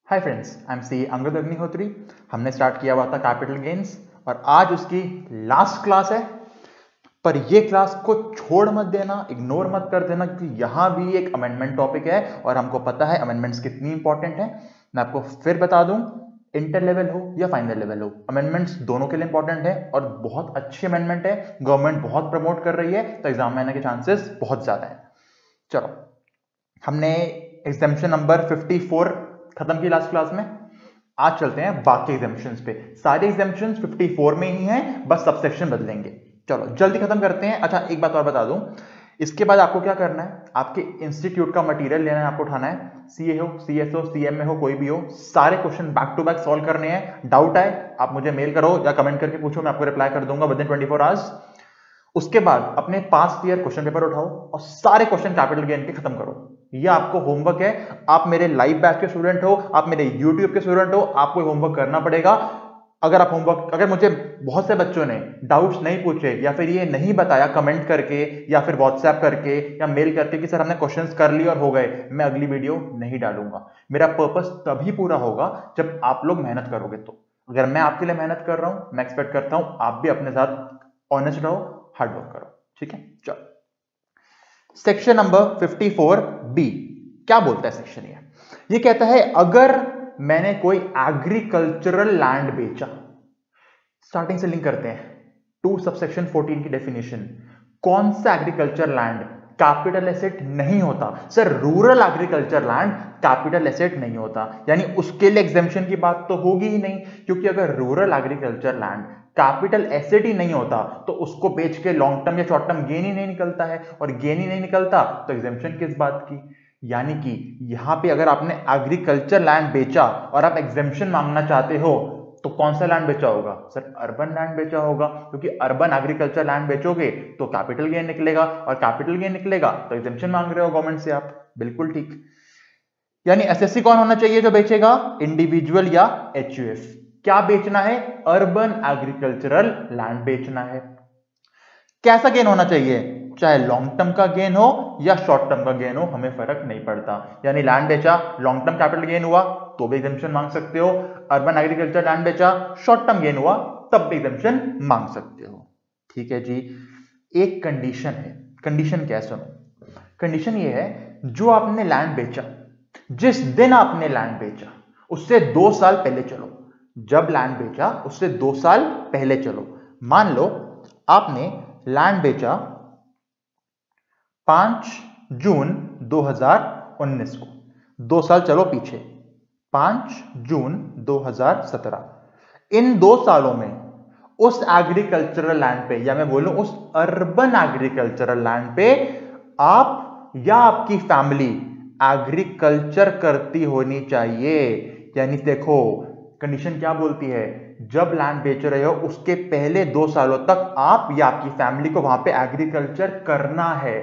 Hi friends, I am C Angad Agnihotri. हमने start किया हुआ था कैपिटल गेन्स और आज उसकी लास्ट क्लास है। पर ये क्लास को छोड़ मत देना, इग्नोर मत कर देना, क्योंकि यहां भी एक अमेंडमेंट टॉपिक है और हमको पता है अमेंडमेंट्स कितनी इंपॉर्टेंट है। मैं आपको फिर बता दूं, इंटर लेवल हो या फाइनल लेवल हो, अमेंडमेंट्स दोनों के लिए इंपॉर्टेंट है और बहुत अच्छी अमेंडमेंट है। गवर्नमेंट बहुत प्रमोट कर रही है तो एग्जाम में आने के चांसेस बहुत ज्यादा है। चलो, हमने एग्जामिशन नंबर 54 खत्म की लास्ट क्लास में। आज चलते हैं बाकी एग्जामिशंस पे। सारे एग्जामिशंस 54 में ही हैं, बस सबसेक्शन बदलेंगे। चलो जल्दी खत्म करते हैं। अच्छा, एक बात और बता दूं, इसके बाद आपको क्या करना है, आपके इंस्टीट्यूट का मटेरियल लेना है, आपको उठाना है। सीए हो, सीएस हो, सीएमए हो, कोई भी हो, सारे question back to back solve करने हैं। डाउट आए आप मुझे मेल करो या कमेंट करके पूछो, मैं आपको रिप्लाई कर दूंगा विद इन 24 आवर्स। उसके बाद अपने पास्ट ईयर क्वेश्चन पेपर उठाओ और सारे क्वेश्चन कैपिटल गेन के खत्म करो। ये आपको होमवर्क है। आप मेरे लाइव बैच के स्टूडेंट हो, आप मेरे यूट्यूब के स्टूडेंट हो, आपको होमवर्क करना पड़ेगा। अगर मुझे बहुत से बच्चों ने डाउट्स नहीं पूछे या फिर ये नहीं बताया कमेंट करके या फिर व्हाट्सएप करके या मेल करके कि सर हमने क्वेश्चंस कर लिए और हो गए, मैं अगली वीडियो नहीं डालूंगा। मेरा पर्पस तभी पूरा होगा जब आप लोग मेहनत करोगे। तो अगर मैं आपके लिए मेहनत कर रहा हूं, मैं एक्सपेक्ट करता हूं आप भी अपने साथ ऑनेस्ट रहो, हार्ड वर्क करो। ठीक है, चलो सेक्शन नंबर 54 बी क्या बोलता है सेक्शन ये कहता है अगर मैंने कोई एग्रीकल्चरल लैंड बेचा। स्टार्टिंग से लिंक करते हैं टू सबसेक्शन 14 की डेफिनेशन। कौन सा एग्रीकल्चर लैंड कैपिटल एसेट नहीं होता? Sir rural agriculture land capital asset नहीं होता, यानी उसके लिए एग्जेम्पशन की बात तो होगी ही नहीं, क्योंकि अगर rural agriculture land capital asset ही नहीं होता तो उसको बेच के लॉन्ग टर्म या शॉर्ट टर्म गेन ही नहीं निकलता है, और गेन ही नहीं निकलता तो एग्जेम्पशन किस बात की। यानी कि यहां पे अगर आपने एग्रीकल्चर लैंड बेचा और आप एग्जेम्पशन मांगना चाहते हो तो कौन सा लैंड बेचा होगा? सर अर्बन लैंड बेचा होगा, क्योंकि अर्बन एग्रीकल्चर लैंड बेचोगे तो कैपिटल गेन निकलेगा, और कैपिटल गेन निकलेगा तो एग्जेम्पशन मांग रहे हो गवर्नमेंट से आप। बिल्कुल ठीक। यानी एसएससी कौन होना चाहिए जो बेचेगा? इंडिविजुअल या एचयूएफ। क्या बेचना है? अर्बन एग्रीकल्चरल लैंड बेचना है। कैसा गेन होना चाहिए? चाहे लॉन्ग टर्म का गेन हो या शॉर्ट टर्म का गेन हो, हमें फर्क नहीं पड़ता। यानी लैंड बेचा, लॉन्ग टर्म कैपिटल गेन हुआ तो भी एग्जेम्पशन मांग सकते हो। अर्बन एग्रीकल्चर लैंड बेचा, शॉर्ट टर्म गेन हुआ तब भी एग्जेम्पशन मांग सकते हो। ठीक है जी। एक कंडीशन है। कंडीशन क्या है सुनो। कंडीशन ये है, जो आपने लैंड बेचा, जिस दिन आपने लैंड बेचा उससे 2 साल पहले चलो। जब लैंड बेचा उससे 2 साल पहले चलो। मान लो आपने लैंड बेचा 5 जून 2019 को, 2 साल चलो पीछे, 5 जून 2017। इन 2 सालों में उस एग्रीकल्चरल लैंड पे, या मैं बोलूं उस अर्बन एग्रीकल्चरल लैंड पे, आप या आपकी फैमिली एग्रीकल्चर करती होनी चाहिए। यानी देखो कंडीशन क्या बोलती है, जब लैंड बेच रहे हो उसके पहले 2 सालों तक आप या आपकी फैमिली को वहां पे एग्रीकल्चर करना है।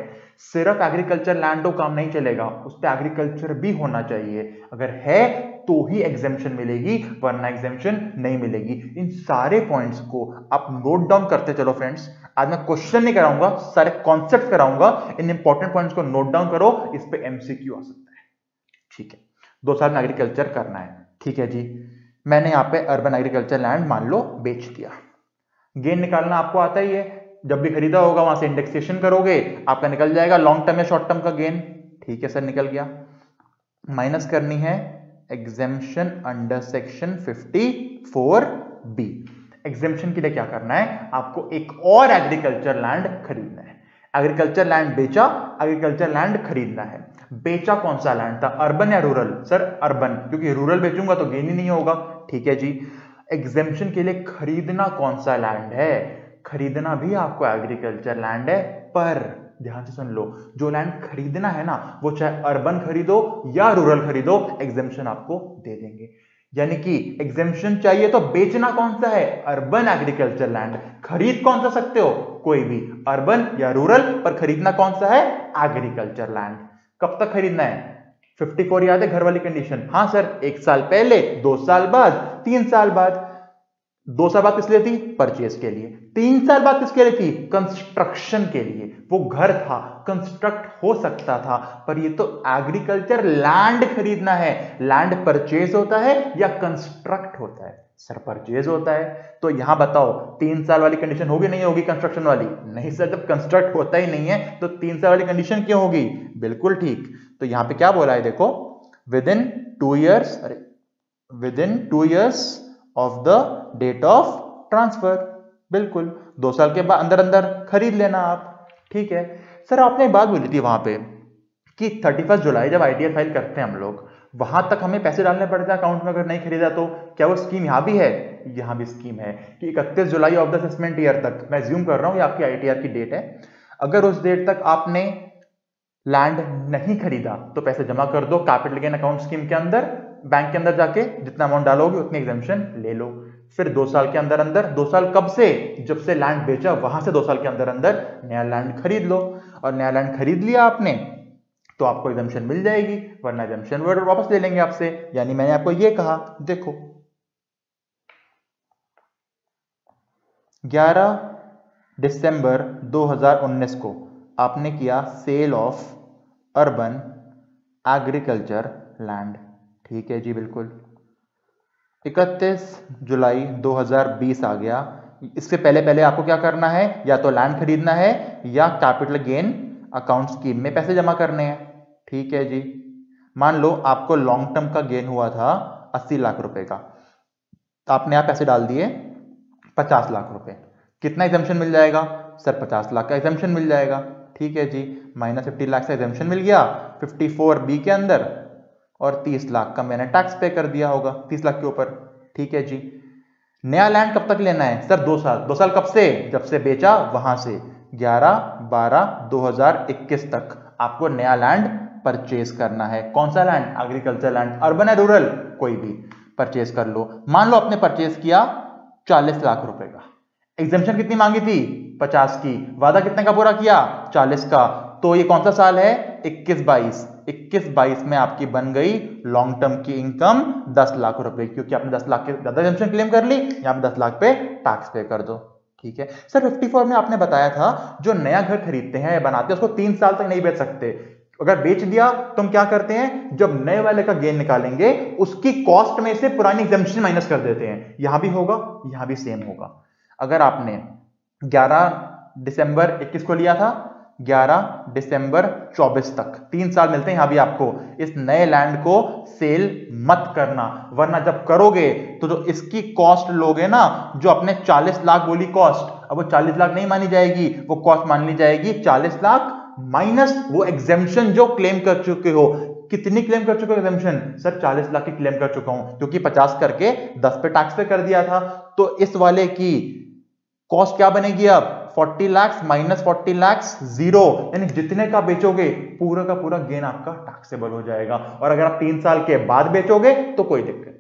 सिर्फ एग्रीकल्चर लैंड हो काम नहीं चलेगा, उस पे एग्रीकल्चर भी होना चाहिए। अगर है तो ही एग्जेम्पशन मिलेगी, वरना एग्जेम्पशन नहीं मिलेगी। इन सारे पॉइंट्स को आप नोट डाउन करते चलो फ्रेंड्स। आज मैं क्वेश्चन नहीं कराऊंगा, सारे कॉन्सेप्ट कराऊंगा। इन इंपॉर्टेंट पॉइंट्स को नोट डाउन करो, इस पे एमसीक्यू आ सकता है। ठीक है, 2 साल में एग्रीकल्चर करना है। ठीक है जी। मैंने यहां पे अर्बन एग्रीकल्चर लैंड मान लो बेच दिया। गेन निकालना आपको आता ही है, जब भी खरीदा होगा वहां से इंडेक्सेशन करोगे, आपका निकल जाएगा लॉन्ग टर्म या शॉर्ट टर्म का गेन। ठीक है सर, निकल गया। माइनस करनी है exemption under section 54 B. Exemption के लिए क्या करना है, आपको एक और एग्रीकल्चर लैंड खरीदना है। एग्रीकल्चर लैंड बेचा, एग्रीकल्चर लैंड खरीदना है। बेचा कौन सा लैंड था, अर्बन या रूरल? सर अर्बन, क्योंकि रूरल बेचूंगा तो गेन ही नहीं होगा। ठीक है जी। एग्जेम्पशन के लिए खरीदना कौन सा लैंड है? खरीदना भी आपको एग्रीकल्चर लैंड है, पर ध्यान से सुन लो, जो लैंड खरीदना है ना, वो चाहे अर्बन खरीदो या रूरल खरीदो, एग्जेम्पशन आपको दे देंगे। यानी कि एग्जेम्पशन चाहिए तो बेचना कौन सा है? Urban agriculture land. खरीद कौन सा सकते हो? कोई भी, अर्बन या रूरल, पर खरीदना कौन सा है? Agriculture land. कब तक खरीदना है? 54 याद है घर वाली कंडीशन? हाँ सर, 1 साल पहले, 2 साल बाद, 3 साल बाद। 2 साल बाद किसके लिए थी? परचेज के लिए। 3 साल बाद किसके लिए थी? कंस्ट्रक्शन के लिए। वो घर था, कंस्ट्रक्ट हो सकता था, पर ये तो एग्रीकल्चर लैंड खरीदना है। लैंड परचेज होता है या कंस्ट्रक्ट होता है? सर परचेज होता है। तो यहां बताओ 3 साल वाली कंडीशन होगी नहीं होगी कंस्ट्रक्शन वाली? नहीं सर, जब कंस्ट्रक्ट होता ही नहीं है तो 3 साल वाली कंडीशन क्यों होगी? बिल्कुल ठीक। तो यहां पे क्या बोला है देखो, विद इन 2 ईयर्स, अरे within 2 years of the date of transfer. बिल्कुल 2 साल के बाद अंदर अंदर खरीद लेना आप। ठीक है सर, आपने एक बात बोली थी वहां पे कि 31 जुलाई जब आईटीआर फाइल करते हैं हम लोग, वहां तक हमें पैसे डालने पड़ते हैं अकाउंट में अगर नहीं खरीदा तो। क्या वो स्कीम यहां भी है? यहां भी स्कीम है कि 31 July of the assessment year तक, मैं ज्यूम कर रहा हूं ये आपकी आईटीआर की डेट है, अगर उस डेट तक आपने लैंड नहीं खरीदा तो पैसे जमा कर दो कैपिटल गेन अकाउंट स्कीम के अंदर। बैंक के अंदर जाके जितना अमाउंट डालोगे उतनी एग्जेम्पशन ले लो। फिर 2 साल के अंदर अंदर, 2 साल कब से? जब से लैंड बेचा वहां से 2 साल के अंदर अंदर नया लैंड खरीद लो। और नया लैंड खरीद लिया आपने तो आपको एग्जेम्पशन मिल जाएगी, वरना एग्जेम्पशन वापस ले लेंगे आपसे। यानी मैंने आपको ये कहा, देखो 11 दिसंबर 2019 को आपने किया sale of urban agriculture land. ठीक है जी, बिल्कुल 31 जुलाई 2020 आ गया। इससे पहले पहले आपको क्या करना है? या तो लैंड खरीदना है या कैपिटल गेन अकाउंट स्कीम में पैसे जमा करने हैं। ठीक है जी, मान लो आपको लॉन्ग टर्म का गेन हुआ था 80 लाख रुपए का, आपने आप पैसे डाल दिए 50 लाख रुपए, कितना एग्जेम्पशन मिल जाएगा? सर 50 लाख का एग्जेम्पशन मिल जाएगा। ठीक है जी, -50 लाख का एग्जेम्पशन मिल गया 54B के अंदर, और 30 लाख का मैंने टैक्स पे कर दिया होगा 30 लाख के ऊपर। ठीक है जी, नया लैंड कब तक लेना है? सर 2 साल। 2 साल कब से? जब से बेचा वहां से 11/12/2021 तक आपको नया लैंड परचेज करना है। कौन सा लैंड? एग्रीकल्चर लैंड, अर्बन है रूरल, कोई भी परचेज कर लो। मान लो आपने परचेज किया 40 लाख रुपए का, एग्जेम्पशन कितनी मांगी थी? 50 की, वादा कितने का पूरा किया? 40 का। तो ये कौन सा साल है? 21-22। 21-22 में आपकी बन गई लॉन्ग टर्म की इनकम 10 लाख रुपए, क्योंकि आपने 10 लाख के ज्यादा एग्जेम्पशन क्लेम कर ली, यहां पे 10 लाख पे टैक्स पे कर दो। ठीक है सर, 54 में आपने बताया था जो नया घर खरीदते हैं या बनाते हैं उसको 3 साल तक नहीं बेच सकते। अगर बेच दिया तो हम क्या करते हैं? जब नए वाले का गेन निकालेंगे उसकी कॉस्ट में से पुरानी एग्जेम्पशन माइनस कर देते हैं। यहां भी होगा, यहां भी सेम होगा। अगर आपने 11 दिसंबर 21 को लिया था, 11 दिसंबर 24 तक 3 साल मिलते हैं। यहां भी आपको इस नए लैंड को सेल मत करना, वरना जब करोगे तो जो इसकी कॉस्ट लोगे ना, जो अपने 40 लाख बोली कॉस्ट, अब वो 40 लाख नहीं मानी जाएगी, वो कॉस्ट मान ली जाएगी 40 लाख माइनस वो एग्जेम्पशन जो क्लेम कर चुके हो। कितनी क्लेम कर चुके हो एग्जेम्पशन? सर 40 लाख की क्लेम कर चुका हूं, क्योंकि 50 करके 10 पे टैक्स पे कर दिया था। तो इस वाले की कॉस्ट क्या बनेगी अब? 40 लाख माइनस 40 लाख 0, यानी जितने का बेचोगे पूरा का पूरा गेन आपका टैक्सेबल हो जाएगा। और अगर आप 3 साल के बाद बेचोगे तो कोई दिक्कत नहीं।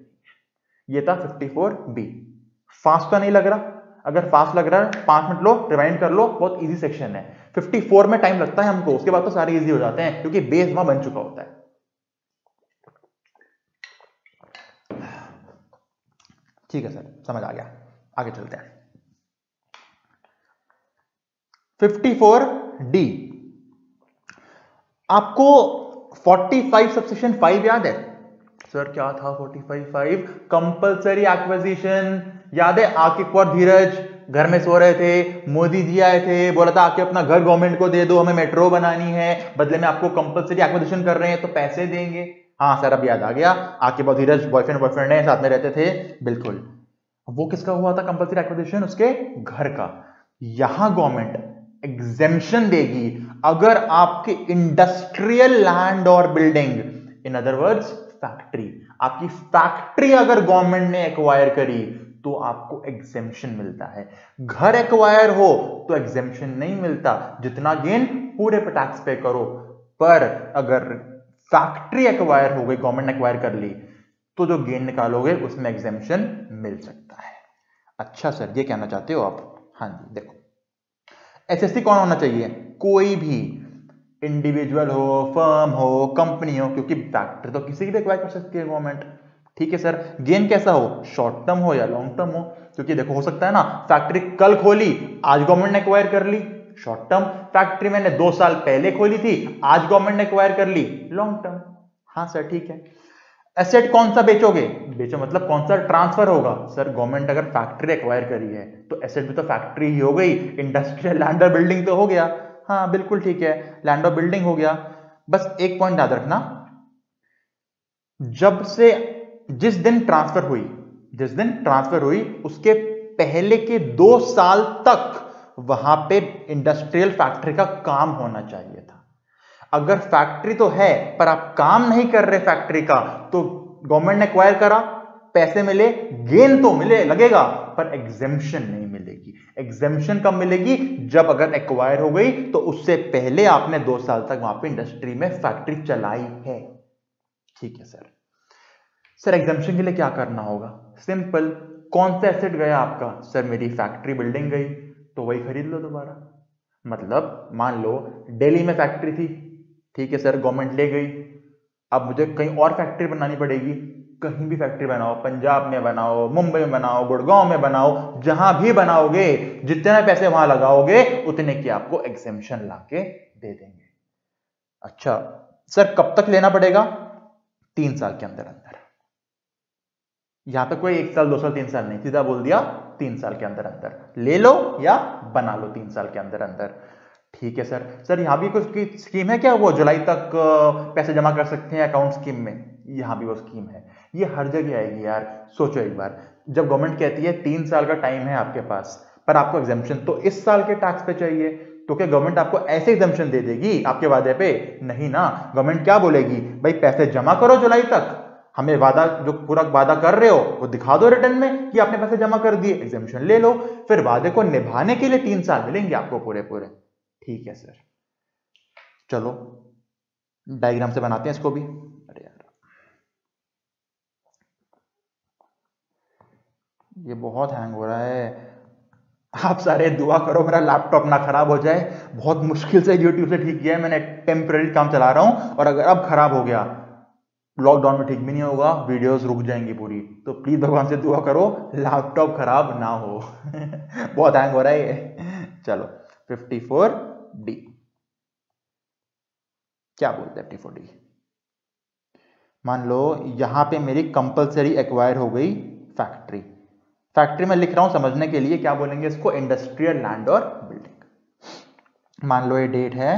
ये था 54B। फास्ट तो नहीं लग रहा? अगर फास्ट लग रहा है 5 मिनट लो, रिवाइंड कर लो, बहुत इजी सेक्शन है। 54 में टाइम लगता है हमको, उसके बाद तो सारे इजी हो जाते हैं क्योंकि बेस वहां बन चुका होता है। ठीक है सर, समझ आ गया, आगे चलते हैं। 54D, आपको 45 सबसेक्शन 5 याद है? सर क्या था 45(5)? कंपल्सरी एक्विजिशन याद है? आके एक बार धीरज घर में सो रहे थे, मोदी जी आए थे, बोला था आके अपना घर गवर्नमेंट को दे दो, हमें मेट्रो बनानी है, बदले में आपको कंपल्सरी एक्विजिशन कर रहे हैं तो पैसे देंगे। हाँ सर, अब याद आ गया। आके बहुत धीरज बॉयफ्रेंड है, साथ में रहते थे, बिल्कुल। वो किसका हुआ था कंपल्सरी एक्विजिशन? उसके घर का। यहां गवर्नमेंट एग्जेम्पशन देगी अगर आपके इंडस्ट्रियल लैंड और building, in other words factory, आपकी फैक्ट्री अगर गवर्नमेंट ने एक्वायर करी तो आपको एग्जेम्पशन मिलता है। घर एक्वायर हो तो एग्जेम्पशन नहीं मिलता, जितना गेन पूरे पे टैक्स पे करो। पर अगर फैक्ट्री एक्वायर हो गई, गवर्नमेंट ने एक्वायर कर ली, तो जो गेन निकालोगे उसमें एग्जेम्पशन मिल सकता है। अच्छा सर, ये कहना चाहते हो आप? हाँ जी, देखो एसएससी कौन होना चाहिए? कोई भी इंडिविजुअल हो, फर्म हो, कंपनी हो, क्योंकि फैक्ट्री तो किसी की भी एक्वायर कर सकती है गवर्नमेंट। ठीक है सर। गेन कैसा हो, शॉर्ट टर्म हो या लॉन्ग टर्म हो, क्योंकि देखो हो सकता है ना फैक्ट्री कल खोली, आज गवर्नमेंट ने एक्वायर कर ली, शॉर्ट टर्म। फैक्ट्री मैंने 2 साल पहले खोली थी, आज गवर्नमेंट ने एक्वायर कर ली, लॉन्ग टर्म। हाँ सर ठीक है। एसेट कौन सा बेचोगे, बेचो मतलब कौन सा ट्रांसफर होगा, सर गवर्नमेंट अगर फैक्ट्री एक्वायर करी है तो एसेट भी तो फैक्ट्री ही हो गई, इंडस्ट्रियल लैंड और बिल्डिंग तो हो गया। हाँ बिल्कुल ठीक है, लैंड और बिल्डिंग हो गया। बस एक पॉइंट याद रखना, जब से जिस दिन ट्रांसफर हुई उसके पहले के 2 साल तक वहां पे इंडस्ट्रियल फैक्ट्री का काम होना चाहिए था। अगर फैक्ट्री तो है पर आप काम नहीं कर रहे फैक्ट्री का, तो गवर्नमेंट ने एक्वायर करा, पैसे मिले, गेन तो मिले लगेगा, पर एग्जेम्पशन नहीं मिलेगी। एग्जेम्पशन कब मिलेगी, जब अगर एक्वायर हो गई तो उससे पहले आपने 2 साल तक वहां पे इंडस्ट्री में फैक्ट्री चलाई है। ठीक है सर। सर एग्जेम्पशन के लिए क्या करना होगा, सिंपल, कौन सा एसेट गया आपका, सर मेरी फैक्ट्री बिल्डिंग गई, तो वही खरीद लो दोबारा। मतलब मान लो दिल्ली में फैक्ट्री थी, ठीक है सर, गवर्नमेंट ले गई, अब मुझे कहीं और फैक्ट्री बनानी पड़ेगी, कहीं भी फैक्ट्री बनाओ, पंजाब में बनाओ, मुंबई में बनाओ, गुड़गांव में बनाओ, जहां भी बनाओगे जितने पैसे वहां लगाओगे उतने की आपको एग्जेम्पशन लाके दे देंगे। अच्छा सर कब तक लेना पड़ेगा, 3 साल के अंदर अंदर। यहां पे कोई 1 साल 2 साल 3 साल नहीं, सीधा बोल दिया 3 साल के अंदर अंदर ले लो या बना लो 3 साल के अंदर अंदर। ठीक है सर। सर यहां भी कुछ स्कीम है क्या, वो जुलाई तक पैसे जमा कर सकते हैं अकाउंट स्कीम में, यहां भी वो स्कीम है। ये हर जगह आएगी यार, सोचो एक बार, जब गवर्नमेंट कहती है 3 साल का टाइम है आपके पास, पर आपको एग्जेम्पशन तो इस साल के टैक्स पे चाहिए, तो क्या गवर्नमेंट आपको ऐसे एग्जेम्पशन दे देगी आपके वादे पे, नहीं ना। गवर्नमेंट क्या बोलेगी, भाई पैसे जमा करो जुलाई तक, हमें वादा जो पूरा वादा कर रहे हो वो दिखा दो रिटर्न में कि आपने पैसे जमा कर दिए, एग्जेम्पशन ले लो, फिर वादे को निभाने के लिए 3 साल मिलेंगे आपको पूरे पूरे। ठीक है सर। चलो डायग्राम से बनाते हैं इसको भी। अरे यार ये बहुत हैंग हो रहा है, आप सारे दुआ करो मेरा लैपटॉप ना खराब हो जाए, बहुत मुश्किल से यूट्यूब से ठीक किया है मैंने, टेम्पररी काम चला रहा हूं, और अगर अब खराब हो गया लॉकडाउन में ठीक भी नहीं होगा, वीडियोस रुक जाएंगी पूरी, तो प्लीज भगवान से दुआ करो लैपटॉप खराब ना हो बहुत हैंग हो रहा है ये। चलो 54D क्या बोलते हैं 54D, मान लो यहां पे मेरी कंपलसरी एक्वायर हो गई फैक्ट्री, फैक्ट्री में लिख रहा हूं समझने के लिए, क्या बोलेंगे इसको, इंडस्ट्रियल लैंड और बिल्डिंग। मान लो ये डेट है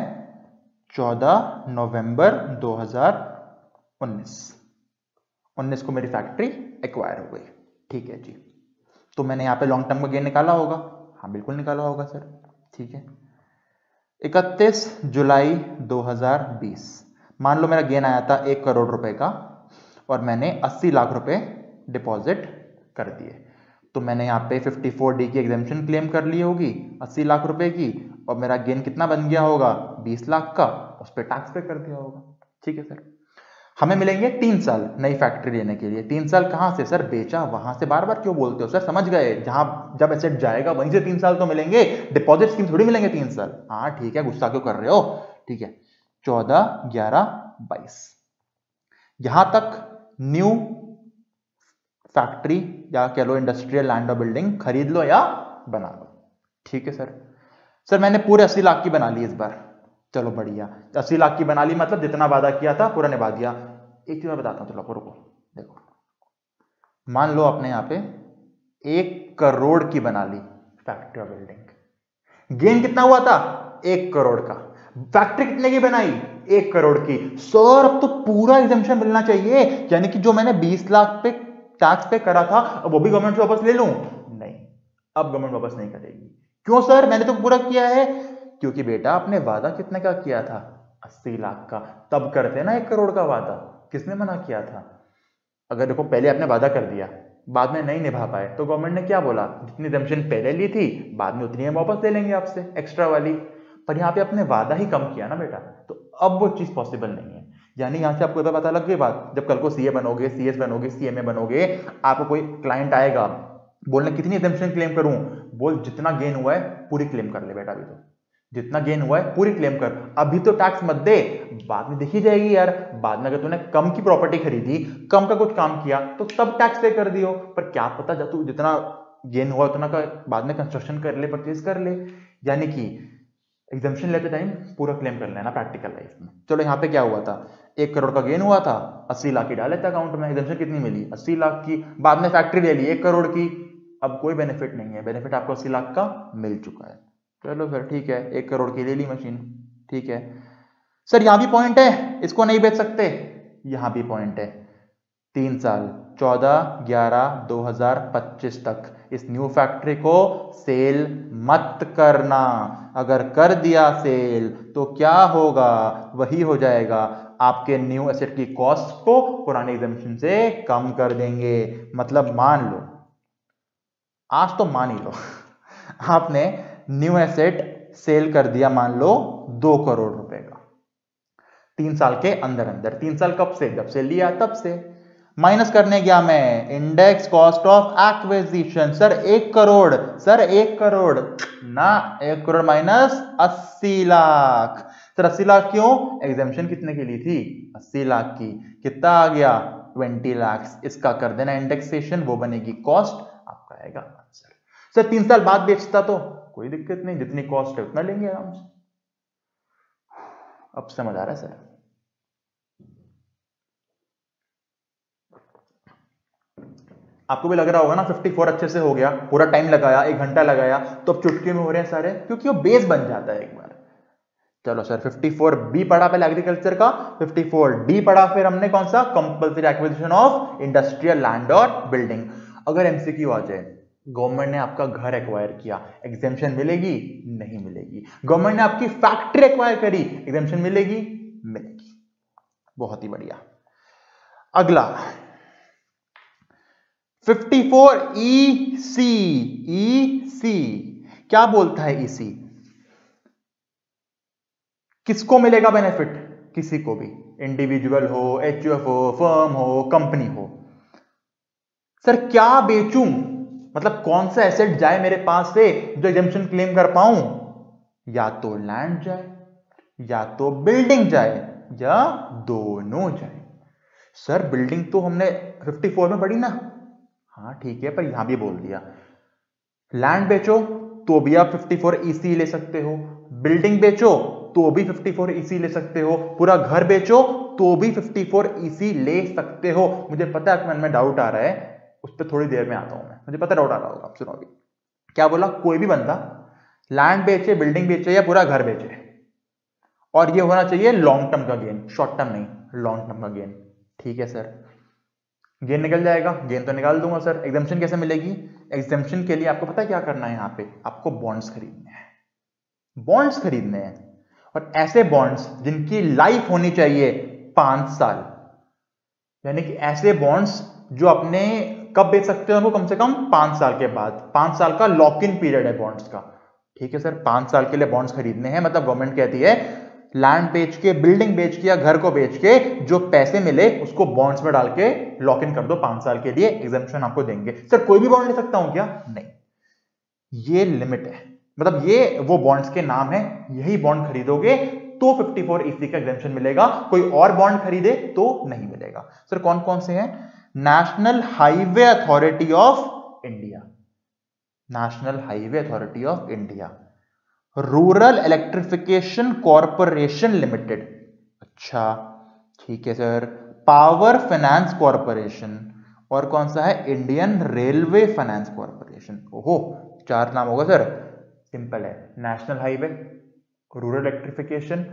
14 नवंबर 2019 को मेरी फैक्ट्री एक्वायर हो गई। ठीक है जी, तो मैंने यहां पे लॉन्ग टर्म का गेन निकाला होगा, हाँ बिल्कुल निकाला होगा सर। ठीक है, 31 जुलाई 2020, मान लो मेरा गेन आया था 1 करोड़ रुपए का, और मैंने 80 लाख रुपए डिपॉजिट कर दिए, तो मैंने यहाँ पे 54D की एग्जेम्पशन क्लेम कर ली होगी 80 लाख रुपए की, और मेरा गेन कितना बन गया होगा 20 लाख का, उस पर टैक्स पे कर दिया होगा। ठीक है सर। हमें मिलेंगे 3 साल नई फैक्ट्री लेने के लिए। 3 साल कहां से सर, बेचा वहां से, बार बार क्यों बोलते हो सर, समझ गए, जहां जब एसेट जाएगा वहीं से 3 साल तो मिलेंगे, डिपॉजिट स्कीम थोड़ी मिलेंगे 3 साल। हाँ ठीक है, गुस्सा क्यों कर रहे हो। ठीक है, 14/11/22 यहां तक न्यू फैक्ट्री या कह लो इंडस्ट्रियल लैंड और बिल्डिंग खरीद लो या बना लो। ठीक है सर। सर मैंने पूरे 80 लाख की बना ली इस बार, चलो बढ़िया, 80 लाख की बना ली, मतलब जितना वादा किया था पूरा निभा दिया। एक चीज मैं बताता हूं, चलो रुको, देखो मान लो आपने यहां पे 1 करोड़ की बना ली फैक्ट्री और बिल्डिंग, गेन कितना हुआ था 1 करोड़ का, फैक्ट्री कितने की बनाई 1 करोड़ की। सर अब तो पूरा एग्जेम्पशन मिलना चाहिए, यानी कि जो मैंने 20 लाख पे टैक्स पे करा था अब वो भी गवर्नमेंट से वापस ले लूं, नहीं अब गवर्नमेंट वापस नहीं करेगी। क्यों सर, मैंने तो पूरा किया है, क्योंकि बेटा आपने वादा कितने का किया था 80 लाख का, तब करते ना 1 करोड़ का वादा, किसने मना किया था। अगर देखो पहले आपने वादा कर दिया बाद में नहीं निभा पाए तो गवर्नमेंट ने क्या बोला, जितनी एग्जेम्पशन पहले ली थी बाद में उतनी हम वापस ले लेंगे आपसे एक्स्ट्रा वाली, पर यहाँ पे आपने वादा ही कम किया ना बेटा, तो अब वो चीज पॉसिबल नहीं है। यानी यहां से आपको पता लग गई बात, जब कल को सीए बनोगे, सीएस बनोगे, सीएमए बनोगे, आपको कोई क्लाइंट आएगा बोलने कितनी एग्जेम्पशन क्लेम करूं, बोल जितना गेन हुआ है पूरी क्लेम कर ले बेटा, अभी तो जितना गेन हुआ है पूरी क्लेम कर, अभी तो टैक्स मत दे, बाद में देखी जाएगी यार। बाद में अगर तूने कम की प्रॉपर्टी खरीदी, कम का कुछ काम किया तो तब टैक्स पे कर दियो, पर क्या पता जब तू जितना गेन हुआ उतना का बाद में कंस्ट्रक्शन कर ले, परचेज कर ले। यानी कि एग्जम्पशन लेते टाइम पूरा क्लेम कर लेना प्रैक्टिकल लाइफ में। चलो यहाँ पे क्या हुआ था, 1 करोड़ का गेन हुआ था, 80 लाख की डाले थे अकाउंट में, एग्जम्पशन कितनी मिली 80 लाख की, बाद में फैक्ट्री ले ली 1 करोड़ की, अब कोई बेनिफिट नहीं है, बेनिफिट आपको 80 लाख का मिल चुका है। चलो फिर ठीक है, 1 करोड़ की ले ली मशीन, ठीक है। सर यहां भी पॉइंट है, इसको नहीं बेच सकते, यहां भी पॉइंट है, 3 साल 14/11/2025 तक इस न्यू फैक्ट्री को सेल मत करना। अगर कर दिया सेल तो क्या होगा, वही हो जाएगा, आपके न्यू एसेट की कॉस्ट को पुराने एग्जम्पशन से कम कर देंगे। मतलब मान लो, आज तो मान ही लो आपने न्यू एसेट सेल कर दिया मान लो 2 करोड़ रुपए का, 3 साल के अंदर अंदर। 3 साल कब से, जब से लिया तब से। माइनस करने गया मैं index cost of acquisition, sir 1 crore, sir 1 crore ना, 1 करोड़ माइनस 80 लाख। सर 80 लाख क्यों, एग्जामिशन कितने की ली थी, 80 लाख की, कितना आ गया 20 लाख। इसका कर देना इंडेक्सेशन, वो बनेगी कॉस्ट, आपका आएगा आंसर। सर 3 साल बाद बेचता तो कोई दिक्कत नहीं, जितनी कॉस्ट है उतना लेंगे आराम से। अब समझ आ रहा है सर। आपको भी लग रहा होगा ना 54 अच्छे से हो गया, पूरा टाइम लगाया, 1 घंटा लगाया, तो अब चुटकी में हो रहे हैं सारे, क्योंकि वो बेस बन जाता है एक बार। चलो सर 54B पढ़ा पहले एग्रीकल्चर का, 54D पढ़ा फिर हमने कौन सा, compulsory acquisition of industrial land और बिल्डिंग। अगर एमसीक्यू आ जाए, गवर्नमेंट ने आपका घर एक्वायर किया, एग्जेम्पशन मिलेगी, नहीं मिलेगी। गवर्नमेंट ने आपकी फैक्ट्री एक्वायर करी, एग्जेम्पशन मिलेगी, मिलेगी। बहुत ही बढ़िया। अगला 54EC, EC क्या बोलता है EC, किसको मिलेगा बेनिफिट, किसी को भी, इंडिविजुअल हो, एचयूएफ हो, फर्म हो, कंपनी हो। सर क्या बेचूं, मतलब कौन सा एसेट जाए मेरे पास से जो एग्जेम्पशन क्लेम कर पाऊं, या तो लैंड जाए, या तो बिल्डिंग जाए, या दोनों जाए। सर बिल्डिंग तो हमने 54 में पढ़ी ना, हाँ ठीक है, पर यहां भी बोल दिया लैंड बेचो तो भी आप 54EC ले सकते हो, बिल्डिंग बेचो तो भी 54EC ले सकते हो, पूरा घर बेचो तो भी 54EC ले सकते हो। मुझे पता है मन में डाउट आ रहा है, उस पर थोड़ी देर में आता हूं मैं, मुझे पता डाउट आ रहा होगा। आप सुनोगे क्या बोला, कोई भी बंदा लैंड बेचे, बिल्डिंग बेचे या पूरा घर बेचे, और ये होना चाहिए लॉन्ग टर्म का गेन, शॉर्ट टर्म नहीं, लॉन्ग टर्म का गेन। ठीक है सर, गेन निकल जाएगा, गेन तो निकाल दूंगा सर। एग्जेम्पशन कैसे मिलेगी, एग्जेम्पशन के लिए आपको पता है क्या करना है, यहां पे आपको बॉन्ड्स खरीदने हैं, बॉन्ड्स खरीदने हैं, और ऐसे बॉन्ड्स जिनकी लाइफ होनी चाहिए 5 साल, यानी कि ऐसे बॉन्ड्स जो अपने कब बेच सकते हो उनको, कम से कम 5 साल के बाद, 5 साल का लॉक इन पीरियड है बॉन्ड्स का। ठीक है सर, 5 साल के लिए बॉन्ड्स खरीदने हैं, मतलब गवर्नमेंट कहती है लैंड बेच के, बिल्डिंग बेच के या घर को बेच के जो पैसे मिले उसको बॉन्ड्स में डाल के लॉक इन कर दो 5 साल के लिए, एग्जेम्पशन आपको देंगे। सर कोई भी बॉन्ड ले सकता हूं क्या, नहीं, ये लिमिट है, मतलब ये वो बॉन्ड्स के नाम है, यही बॉन्ड खरीदोगे तो 54EC का एग्जेम्पशन मिलेगा, कोई और बॉन्ड खरीदे तो नहीं मिलेगा। सर कौन कौन से हैं, national highway authority of India, national highway authority of India, rural electrification corporation limited, अच्छा ठीक है सर, पावर फाइनेंस कॉरपोरेशन, और कौन सा है, इंडियन रेलवे फाइनेंस कॉरपोरेशन। ओहो 4 नाम होगा सर, सिंपल है, national highway, rural electrification,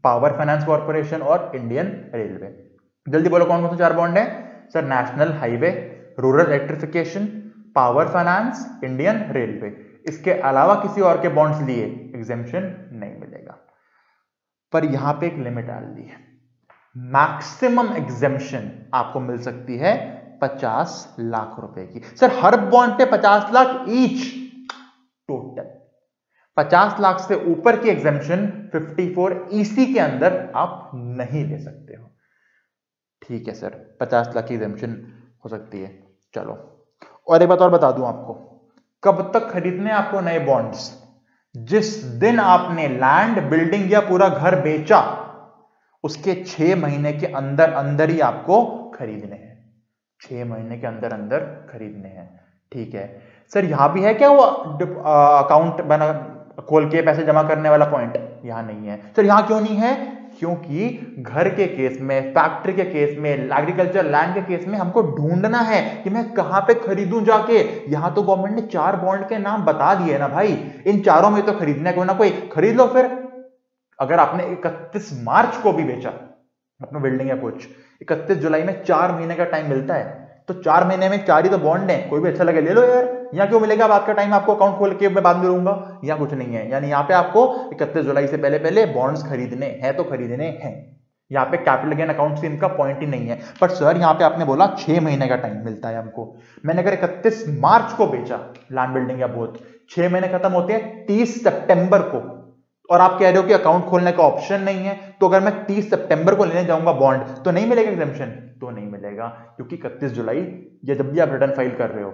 power finance corporation और इंडियन रेलवे। जल्दी बोलो कौन कौन से 4 बॉन्ड है sir, national highway, rural electrification, power finance, Indian railway. इसके अलावा किसी और के बॉन्ड्स लिए एग्जेम्पशन नहीं मिलेगा, पर यहां पे एक लिमिट डाल दी है, मैक्सिमम एग्जेम्पशन आपको मिल सकती है 50 लाख रुपए की। सर हर बॉन्ड पे 50 लाख ईच, टोटल 50 लाख से ऊपर की एग्जेम्पशन 54EC के अंदर आप नहीं ले सकते हो। ठीक है सर, 50 लाख की एग्जेम्पशन हो सकती है। चलो और एक बात और बता दूं आपको, कब तक खरीदने आपको नए बॉन्ड्स, जिस दिन आपने लैंड, बिल्डिंग या पूरा घर बेचा उसके 6 महीने के अंदर अंदर ही आपको खरीदने हैं। 6 महीने के अंदर अंदर खरीदने हैं। ठीक है सर, यहां भी है क्या वो अकाउंट बना खोल के पैसे जमा करने वाला पॉइंट? यहां नहीं है सर। यहां क्यों नहीं है? क्योंकि घर के केस में, फैक्ट्री के केस में, एग्रीकल्चर लैंड के केस में हमको ढूंढना है कि मैं कहां पे खरीदूं जाके। यहां तो गवर्नमेंट ने 4 बॉन्ड के नाम बता दिए ना भाई, इन चारों में तो खरीदना है, कोई ना कोई खरीद लो। फिर अगर आपने 31 मार्च को भी बेचा अपना बिल्डिंग या कुछ, 31 जुलाई में 4 महीने का टाइम मिलता है, तो 4 महीने में 4 ही तो बॉन्ड है, कोई भी अच्छा लगे ले लो यार। यहाँ क्यों मिलेगा बात का टाइम आपको अकाउंट खोल के मैं बाद में लूंगा? यहाँ कुछ नहीं है। यानी यहाँ पे आपको 31 जुलाई से पहले पहले बॉन्ड्स खरीदने हैं तो खरीदने हैं। यहाँ पे कैपिटल गेन अकाउंट स्कीम का पॉइंट ही नहीं है। पर सर यहाँ पे आपने बोला 6 महीने का टाइम मिलता है हमको। मैंने अगर 31 मार्च को बेचा लैंड, बिल्डिंग या बोथ, 6 महीने खत्म होते हैं 30 सितंबर को, और आप कह रहे हो कि अकाउंट खोलने का ऑप्शन नहीं है, तो अगर मैं 30 सितंबर को लेने जाऊंगा बॉन्ड तो नहीं मिलेगा एग्जेम्पशन? तो नहीं मिलेगा, क्योंकि 31 जुलाई या जब भी आप रिटर्न फाइल कर रहे हो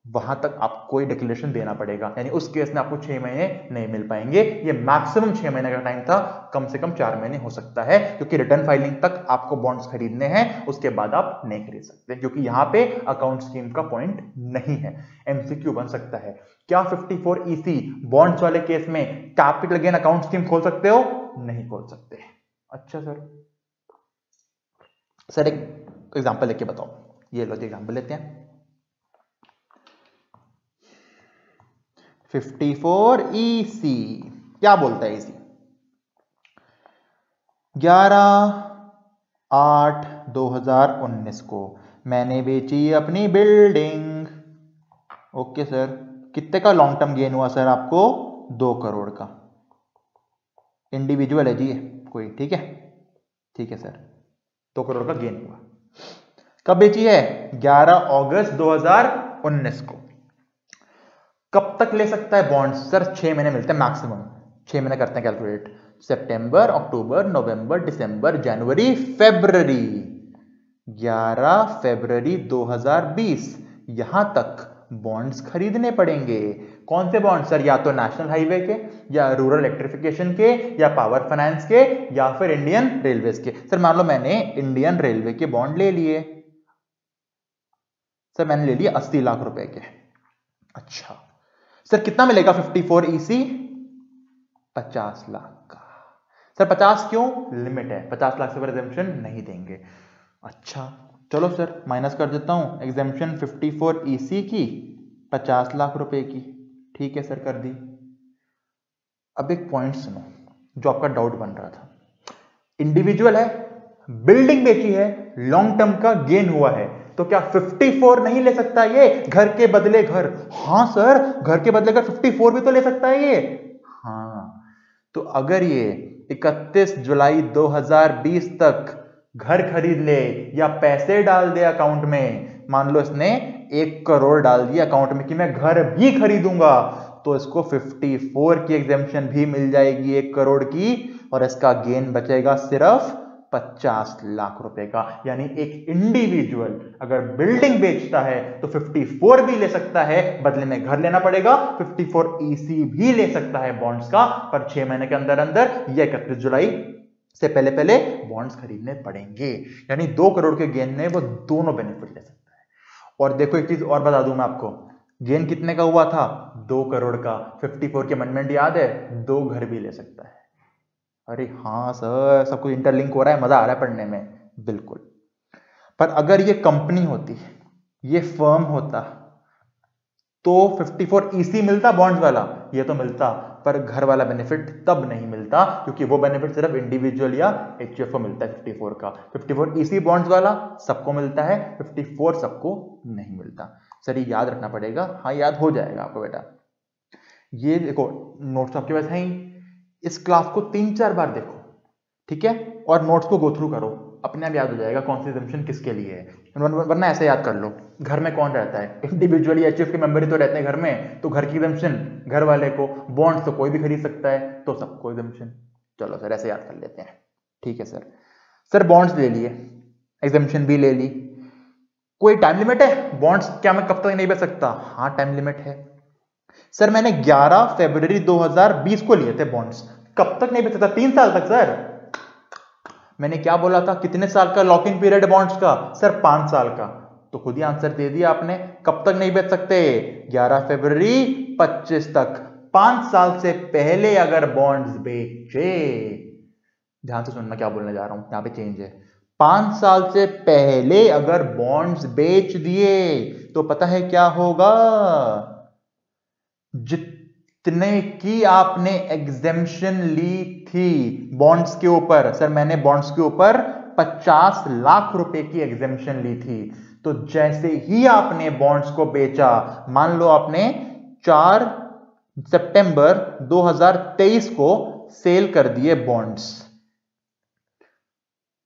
वहां तक आपको कोई डिक्लेरेशन देना पड़ेगा। यानी उस केस में आपको 6 महीने नहीं मिल पाएंगे। ये मैक्सिमम 6 महीने का टाइम था, कम से कम 4 महीने हो सकता है, क्योंकि रिटर्न फाइलिंग तक आपको बॉन्ड्स खरीदने हैं, उसके बाद आप नहीं खरीद सकते, क्योंकि यहां पे अकाउंट स्कीम का पॉइंट नहीं है। एमसीक्यू बन सकता है, क्या 54EC बॉन्ड्स वाले केस में कैपिटल गेन अकाउंट स्कीम खोल सकते हो? नहीं खोल सकते। अच्छा सर एक एग्जांपल लेके बताओ। ये लो एग्जांपल लेते हैं। 54EC क्या बोलता है? इसी 11/8/2019 को मैंने बेची अपनी बिल्डिंग। ओके सर, कितने का लॉन्ग टर्म गेन हुआ सर आपको? 2 करोड़ का। इंडिविजुअल है जी ये कोई, ठीक है सर, 2 करोड़ का गेन हुआ। कब बेची है? 11 अगस्त 2019 को। कब तक ले सकता है बॉन्ड? सर 6 महीने मिलते हैं मैक्सिमम। 6 महीने करते हैं कैलकुलेट, सितंबर, अक्टूबर, नवंबर, दिसंबर, जनवरी, फरवरी। 11 फरवरी 2020 यहां तक बॉन्ड्स खरीदने पड़ेंगे। कौन से बॉन्ड सर? या तो नेशनल हाईवे के, या रूरल इलेक्ट्रिफिकेशन के, या पावर फाइनेंस के, या फिर इंडियन रेलवेज के। सर मान लो मैंने इंडियन रेलवे के बॉन्ड ले लिए। सर मैंने ले लिए 80 लाख रुपए के। अच्छा सर कितना मिलेगा 54EC? 50 लाख का। सर 50 क्यों? लिमिट है, 50 लाख से ऊपर एग्जेम्पशन नहीं देंगे। अच्छा चलो सर माइनस कर देता हूं एग्जेम्पशन 54EC की 50 लाख रुपए की। ठीक है सर कर दी। अब एक पॉइंट सुनो जो आपका डाउट बन रहा था। इंडिविजुअल है, बिल्डिंग बेची है, लॉन्ग टर्म का गेन हुआ है, तो क्या 54 नहीं ले सकता ये? घर के बदले घर। हाँ सर, घर के बदले घर 54 भी तो ले सकता है ये। हाँ, तो अगर ये 31 जुलाई 2020 तक घर खरीद ले या पैसे डाल दे अकाउंट में, मान लो इसने 1 करोड़ डाल दिया अकाउंट में कि मैं घर भी खरीदूंगा, तो इसको 54 की एग्जेम्पशन भी मिल जाएगी 1 करोड़ की, और इसका गेन बचेगा सिर्फ 50 लाख रुपए का। यानी एक इंडिविजुअल अगर बिल्डिंग बेचता है तो 54 भी ले सकता है, बदले में घर लेना पड़ेगा। 54EC भी ले सकता है बॉन्ड्स का, पर 6 महीने के अंदर अंदर या 31 जुलाई से पहले पहले बॉन्ड्स खरीदने पड़ेंगे। यानी 2 करोड़ के गेन में वो दोनों बेनिफिट ले सकता है। और देखो एक चीज और बता दूं मैं आपको, गेन कितने का हुआ था? 2 करोड़ का। 54 के अमेंडमेंट याद है? 2 घर भी ले सकता है। अरे हाँ सर, सब कुछ इंटरलिंक हो रहा है, मजा आ रहा है पढ़ने में। बिल्कुल। पर अगर ये कंपनी होती, ये फर्म होता, तो 54EC मिलता बॉन्ड्स वाला, ये तो मिलता, पर घर वाला बेनिफिट तब नहीं मिलता, क्योंकि वो बेनिफिट सिर्फ इंडिविजुअल या HUF को मिलता है 54 का। 54EC बॉन्ड्स वाला सबको मिलता है, 54 सबको नहीं मिलता। सर ये याद रखना पड़ेगा। हाँ याद हो जाएगा आपको बेटा। ये देखो नोट्स आपके पास है ही, इस क्लास को 3-4 बार देखो, ठीक है, और नोट्स को गो थ्रू करो, अपने आप याद हो जाएगा कौन सी एग्जेम्पशन किसके लिए है। वरना ऐसे याद कर लो, घर में कौन रहता है? इंडिविजुअली HUF के मेंबर ही तो रहते हैं घर में, तो घर की एग्जेम्पशन घर वाले को, बॉन्ड्स तो कोई भी खरीद सकता है, तो सबको एग्जेम्पशन। चलो सर ऐसे याद कर लेते हैं। ठीक है सर। सर बॉन्ड्स ले लिए, एग्जेम्पशन भी ले ली, कोई टाइम लिमिट है? बॉन्ड्स क्या मैं कब तक नहीं बेच सकता? हाँ टाइम लिमिट है। सर मैंने 11 फरवरी 2020 को लिए थे बॉन्ड्स। कब तक नहीं बेचा था? 3 साल तक सर। मैंने क्या बोला था? कितने साल का लॉक इन पीरियड बॉन्ड्स का? सर 5 साल का। तो खुद ही आंसर दे दिया आपने। कब तक नहीं बेच सकते? 11 फरवरी 25 तक। 5 साल से पहले अगर बॉन्ड्स बेचे, ध्यान से सुनना क्या बोलने जा रहा हूं, यहां पे चेंज है। 5 साल से पहले अगर बॉन्ड्स बेच दिए तो पता है क्या होगा? जितने की आपने एग्जेम्पशन ली थी बॉन्ड्स के ऊपर, सर मैंने बॉन्ड्स के ऊपर 50 लाख रुपए की एग्जेम्पशन ली थी। तो जैसे ही आपने बॉन्ड्स को बेचा, मान लो आपने 4 सितंबर 2023 को सेल कर दिए बॉन्ड्स,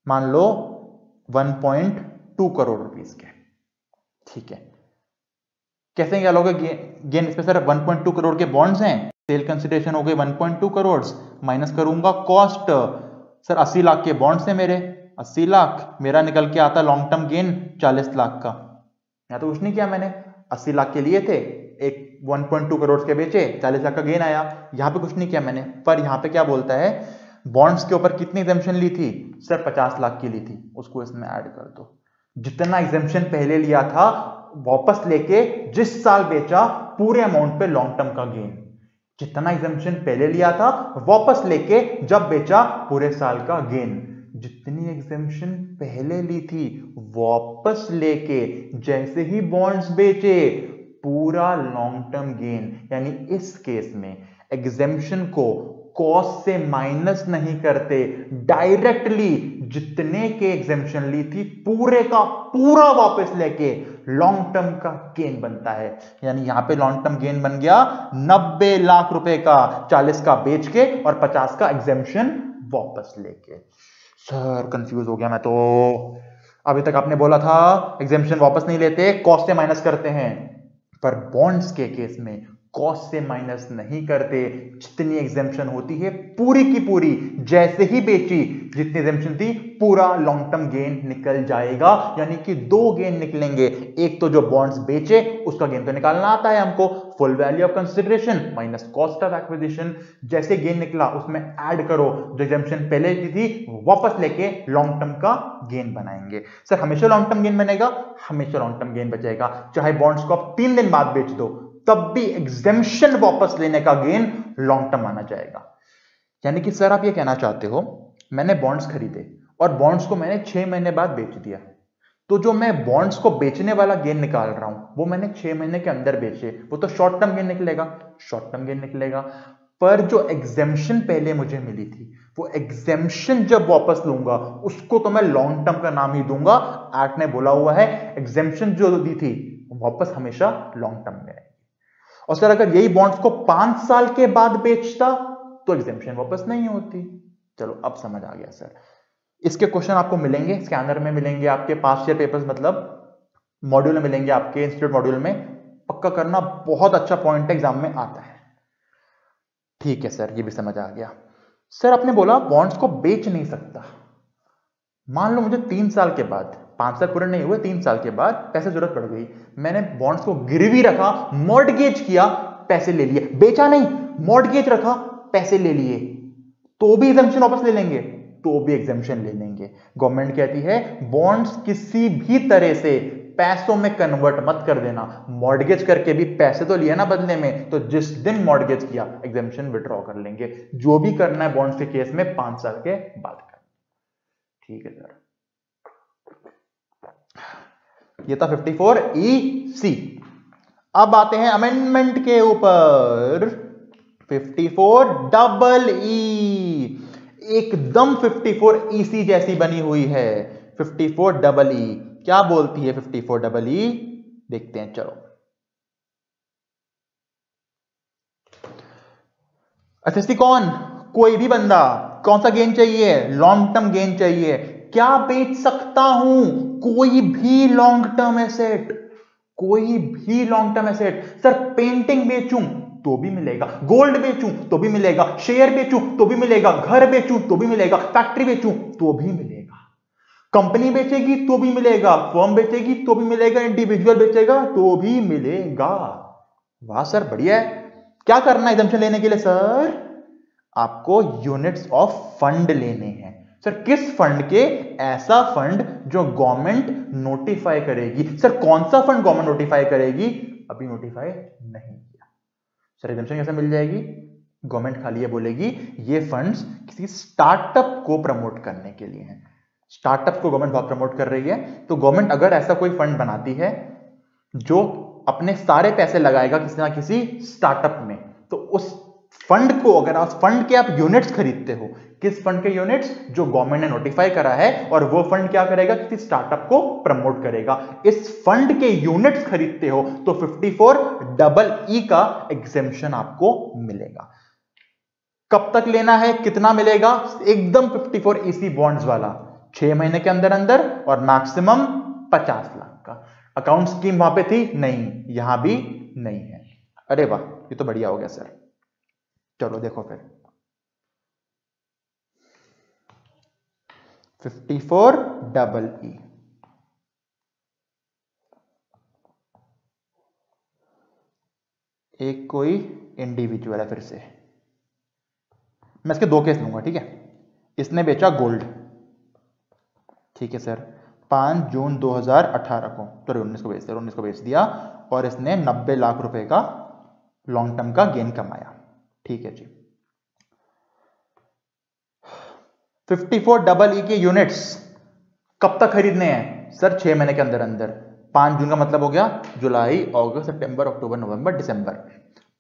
मान लो 1.2 करोड़ रुपीस के, ठीक है। कैसे निकालोगे गेन? इसमें सर 1.2 करोड़ के बॉन्ड्स हैं, सेल कंसिडरेशन हो गई 1.2 करोड़, माइनस करूंगा कॉस्ट। सर 80 लाख के बॉन्ड्स हैं मेरे, 80 लाख मेरा निकल के आता लॉन्ग टर्म गेन 40 लाख का। यहां तो कुछ नहीं किया मैंने, 80 लाख के लिए थे, एक 1.2 करोड़ के बेचे, 40 लाख का गेन आया। यहां पे कुछ नहीं किया मैंने। पर यहां पे क्या बोलता है, बॉन्ड्स के ऊपर कितनी एग्जेम्पशन ली थी? सर 50 लाख की ली थी, उसको इसमें ऐड कर दो। जितना एग्जेम्पशन पहले लिया था वापस लेके जिस साल बेचा, पूरे अमाउंट पे लॉन्ग टर्म का गेन। जितना एग्जेम्पशन पहले लिया था वापस लेके जब बेचा, पूरे साल का गेन। जितनी एग्जेम्पशन पहले ली थी वापस लेके जैसे ही बॉन्ड्स बेचे, पूरा लॉन्ग टर्म गेन। यानी इस केस में एग्जेम्पशन को कॉस्ट से माइनस नहीं करते, डायरेक्टली जितने के एग्जेम्पशन ली थी पूरे का पूरा वापस लेके लॉन्ग टर्म का गेन बनता है। यानी यहां पे लॉन्ग टर्म गेन बन गया 90 लाख रुपए का, 40 का बेच के और 50 का एग्जेम्पशन वापस लेके। सर कंफ्यूज हो गया मैं तो। अभी तक आपने बोला था एग्जेम्पशन वापस नहीं लेते, कॉस्ट से माइनस करते हैं, पर बॉन्ड्स के केस में कॉस्ट से माइनस नहीं करते। जितनी एग्जेम्पशन होती है पूरी की पूरी जैसे ही बेची, जितनी एग्जेम्पशन थी पूरा लॉन्ग टर्म गेन निकल जाएगा। यानी कि 2 गेन निकलेंगे, एक तो जो बॉन्ड्स बेचे उसका गेन तो निकालना आता है हमको, full value of consideration minus cost of acquisition. जैसे गेन निकला उसमें ऐड करो जो एग्जेम्पशन पहले की थी, वापस लेके लॉन्ग टर्म का गेन बनाएंगे। सर हमेशा लॉन्ग टर्म गेन बनेगा? हमेशा लॉन्ग टर्म गेन बचेगा, चाहे बॉन्ड्स को आप 3 दिन बाद बेच दो तब भी एग्जेम्पशन वापस लेने का गेन लॉन्ग टर्म माना जाएगा। यानी कि सर आप ये कहना चाहते हो मैंने बॉन्ड्स खरीदे और बॉन्ड्स को मैंने 6 महीने बाद बेच दिया, तो जो मैं बॉन्ड्स को बेचने वाला गेन निकाल रहा हूं वो मैंने 6 महीने के अंदर बेचे, वो तो शॉर्ट टर्म गेन निकलेगा, शॉर्ट टर्म गेन निकलेगा। पर जो एग्जेम्पशन पहले मुझे मिली थी वो एग्जेम्पशन जब वापस लूंगा उसको तो मैं लॉन्ग टर्म का नाम ही दूंगा। एक्ट ने बोला हुआ है एग्जेम्पशन जो दी थी वापस हमेशा लॉन्ग टर्म में। और सर अगर यही बॉन्ड्स को 5 साल के बाद बेचता तो एग्जेम्पशन वापस नहीं होती। चलो अब समझ आ गया सर। इसके क्वेश्चन आपको मिलेंगे स्कैनर में, मिलेंगे आपके पास्ट ईयर पेपर्स, मतलब मॉड्यूल में मिलेंगे, आपके इंस्टीट्यूट मॉड्यूल में। पक्का करना, बहुत अच्छा पॉइंट एग्जाम में आता है। ठीक है सर, ये भी समझ आ गया। सर आपने बोला बॉन्ड्स को बेच नहीं सकता। मान लो मुझे 3 साल के बाद, 5 साल पूरे नहीं हुए, 3 साल के बाद पैसे जरूरत पड़ गई, मैंने बॉन्ड्स को गिरवी रखा, मॉर्टगेज किया, पैसे ले लिए, बेचा नहीं, मॉर्टगेज रखा, पैसे ले लिए, तो भी एग्जेम्पशन वापस ले लेंगे? तो भी एग्जेम्पशन ले लेंगे। गवर्नमेंट कहती है बॉन्ड्स किसी भी तरह से पैसों में कन्वर्ट मत कर देना। मॉर्टगेज करके भी पैसे तो लिया ना बदले में, तो जिस दिन मॉर्टगेज किया एग्जेम्पशन विड्रॉ कर लेंगे। जो भी करना है बॉन्ड्स के केस में 5 साल के बाद करना। ठीक है सर, ये था 54EC। अब आते हैं अमेंडमेंट के ऊपर। 54EE एकदम 54EC जैसी बनी हुई है। 54EE क्या बोलती है? 54EE देखते हैं, चलो। एसएससी कौन? कोई भी बंदा, कौन सा गेन चाहिए? लॉन्ग टर्म गेन चाहिए। क्या बेच सकता हूं? कोई भी लॉन्ग टर्म एसेट, कोई भी long term asset. Sir painting बेचूं तो भी मिलेगा, गोल्ड बेचूं तो भी मिलेगा, शेयर बेचूं तो भी मिलेगा, घर बेचूं तो भी मिलेगा, फैक्ट्री बेचूं तो भी मिलेगा, कंपनी बेचेगी तो भी मिलेगा, फर्म बेचेगी तो भी मिलेगा, इंडिविजुअल बेचेगा तो भी मिलेगा। वाह सर, बढ़िया है। क्या करना है एग्जम्पशन लेने के लिए सर? आपको यूनिट्स ऑफ फंड लेने हैं। सर किस फंड के? ऐसा फंड जो गवर्नमेंट नोटिफाई करेगी। सर कौन सा फंड गवर्नमेंट नोटिफाई करेगी? अभी नोटिफाई नहीं किया। सर एग्जम्पशन कैसे मिल जाएगी? गवर्नमेंट खाली ये बोलेगी ये फंड्स किसी स्टार्टअप को प्रमोट करने के लिए हैं। स्टार्टअप को गवर्नमेंट बहुत प्रमोट कर रही है, तो गवर्नमेंट अगर ऐसा कोई फंड बनाती है जो अपने सारे पैसे लगाएगा किसी ना किसी स्टार्टअप में, तो उस फंड को, अगर आप फंड के आप यूनिट्स खरीदते हो, किस फंड के यूनिट्स? जो गवर्नमेंट ने नोटिफाई करा है, और वो फंड क्या करेगा? किसी स्टार्टअप को प्रमोट करेगा। इस फंड के यूनिट्स खरीदते हो तो 54EE का एग्जेम्पशन आपको मिलेगा। कब तक लेना है, कितना मिलेगा? एकदम 54EC बॉन्ड्स वाला, 6 महीने के अंदर अंदर, और मैक्सिमम 50 लाख का। अकाउंट स्कीम वहां पे थी नहीं, यहां भी नहीं है। अरे वाह, ये तो बढ़िया हो गया सर। चलो देखो फिर 54EE एक कोई इंडिविजुअल है। फिर से मैं इसके 2 केस लूंगा, ठीक है। इसने बेचा गोल्ड, ठीक है सर, 5 जून 2018 को, सॉरी 19 को बेच दिया, 19 को बेच दिया, और इसने 90 लाख रुपए का लॉन्ग टर्म का गेन कमाया, ठीक है जी। 54EE के यूनिट्स कब तक खरीदने हैं? सर 6 महीने के अंदर अंदर। 5 जून का मतलब हो गया जुलाई, अगस्त, सितंबर, अक्टूबर, नवंबर, दिसंबर।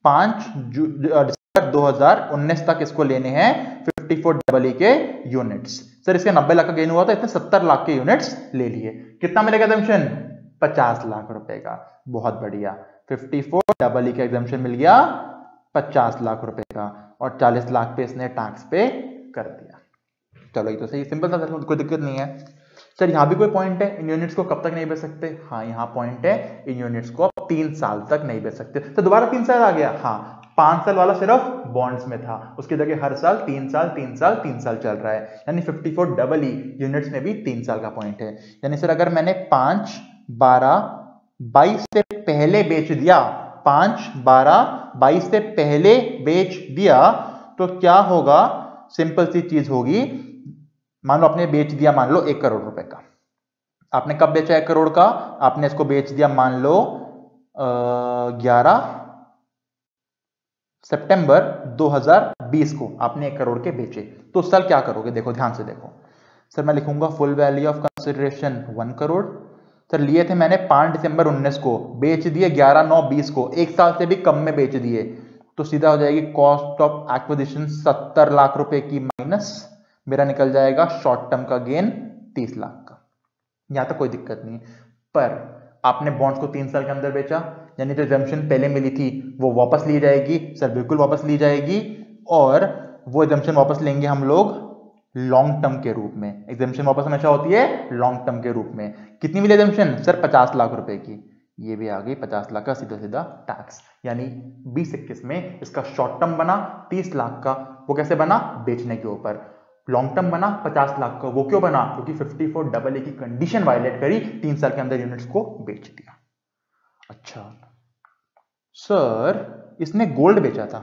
5 दिसंबर 2019 तक इसको लेने हैं 54EE के यूनिट्स। सर इसके 90 लाख का गेन हुआ था, इसने 70 लाख के यूनिट्स ले लिए। कितना मिलेगा एग्जम्पशन? 50 लाख रुपए का। बहुत बढ़िया, 54EE का एग्जम्पशन मिल गया 50 लाख रुपए का, और 40 लाख पे इसने टैक्स पे कर दिया। चलो ये तो सही, सिंपल था, कोई दिक्कत नहीं है। सर यहाँ भी कोई पॉइंट है, इन यूनिट्स को कब तक नहीं बेच सकते? हाँ यहाँ पॉइंट है, इन यूनिट्स को आप 3 साल तक नहीं बेच सकते। तो दोबारा 3 साल आ गया? हाँ, 5 साल वाला सिर्फ बॉन्ड्स में था, उसकी जगह हर साल 3 साल 3 साल 3 साल चल रहा है। यानी 54EE यूनिट्स में भी 3 साल का पॉइंट है। यानी सर अगर मैंने 5, 12, 22 से पहले बेच दिया, 5, 12, 22 से पहले बेच दिया, तो क्या होगा? सिंपल सी चीज होगी, मान लो आपने बेच दिया, मान लो 1 करोड़ रुपए का। आपने कब बेचा 1 करोड़ का? आपने इसको बेच दिया मान लो 11 सितंबर 2020 को आपने 1 करोड़ के बेचे, तो उस साल क्या करोगे? देखो ध्यान से देखो सर, मैं लिखूंगा full value of consideration 1 crore. Sir लिए थे मैंने 5 दिसंबर 19 को, बेच दिए 11/9/20 को, 1 साल से भी कम में बेच दिए, तो सीधा हो जाएगी कॉस्ट ऑफ एक्विजिशन 70 लाख रुपए की, माइनस मेरा निकल जाएगा शॉर्ट टर्म का गेन 30 लाख का। यहां तक कोई दिक्कत नहीं। पर आपने बॉन्ड्स को 3 साल के अंदर बेचा, यानी जो एग्जम्पशन पहले मिली थी वो वापस ली जाएगी। सर बिल्कुल वापस ली जाएगी, और वो एग्जम्पशन वापस लेंगे हम लोग लॉन्ग टर्म के रूप में। एग्जम्पशन वापस हमेशा होती है लॉन्ग टर्म के रूप में। कितनी मिली एग्जम्पशन? सर 50 लाख रुपए की, ये भी आ गई 50 लाख का सीधा सीधा टैक्स। यानी 2021 में इसका शॉर्ट टर्म बना 30 लाख का, वो कैसे बना? बेचने के ऊपर। लॉन्ग टर्म बना 50 लाख का, वो क्यों बना? क्योंकि 54EE की कंडीशन वायलेट करी, 3 साल के अंदर यूनिट्स को बेच दिया। अच्छा सर इसने गोल्ड बेचा था,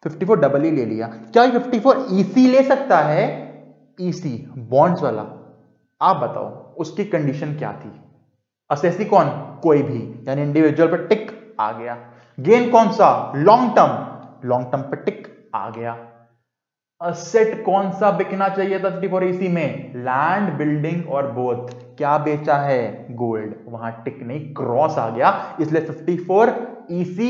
54EE ले लिया, क्या 54EC ले सकता है? EC बॉन्ड्स वाला, आप बताओ उसकी कंडीशन क्या थी? असेसी कौन? कोई भी, यानी इंडिविजुअल पर टिक आ गया। गेन कौन सा? लॉन्ग टर्म, लॉन्ग टर्म पर टिक आ गया। असेट कौन सा बिकना चाहिए था 54EC में? लैंड, बिल्डिंग और बोथ। क्या बेचा है? गोल्ड, वहां टिक नहीं, क्रॉस आ गया, इसलिए 54EC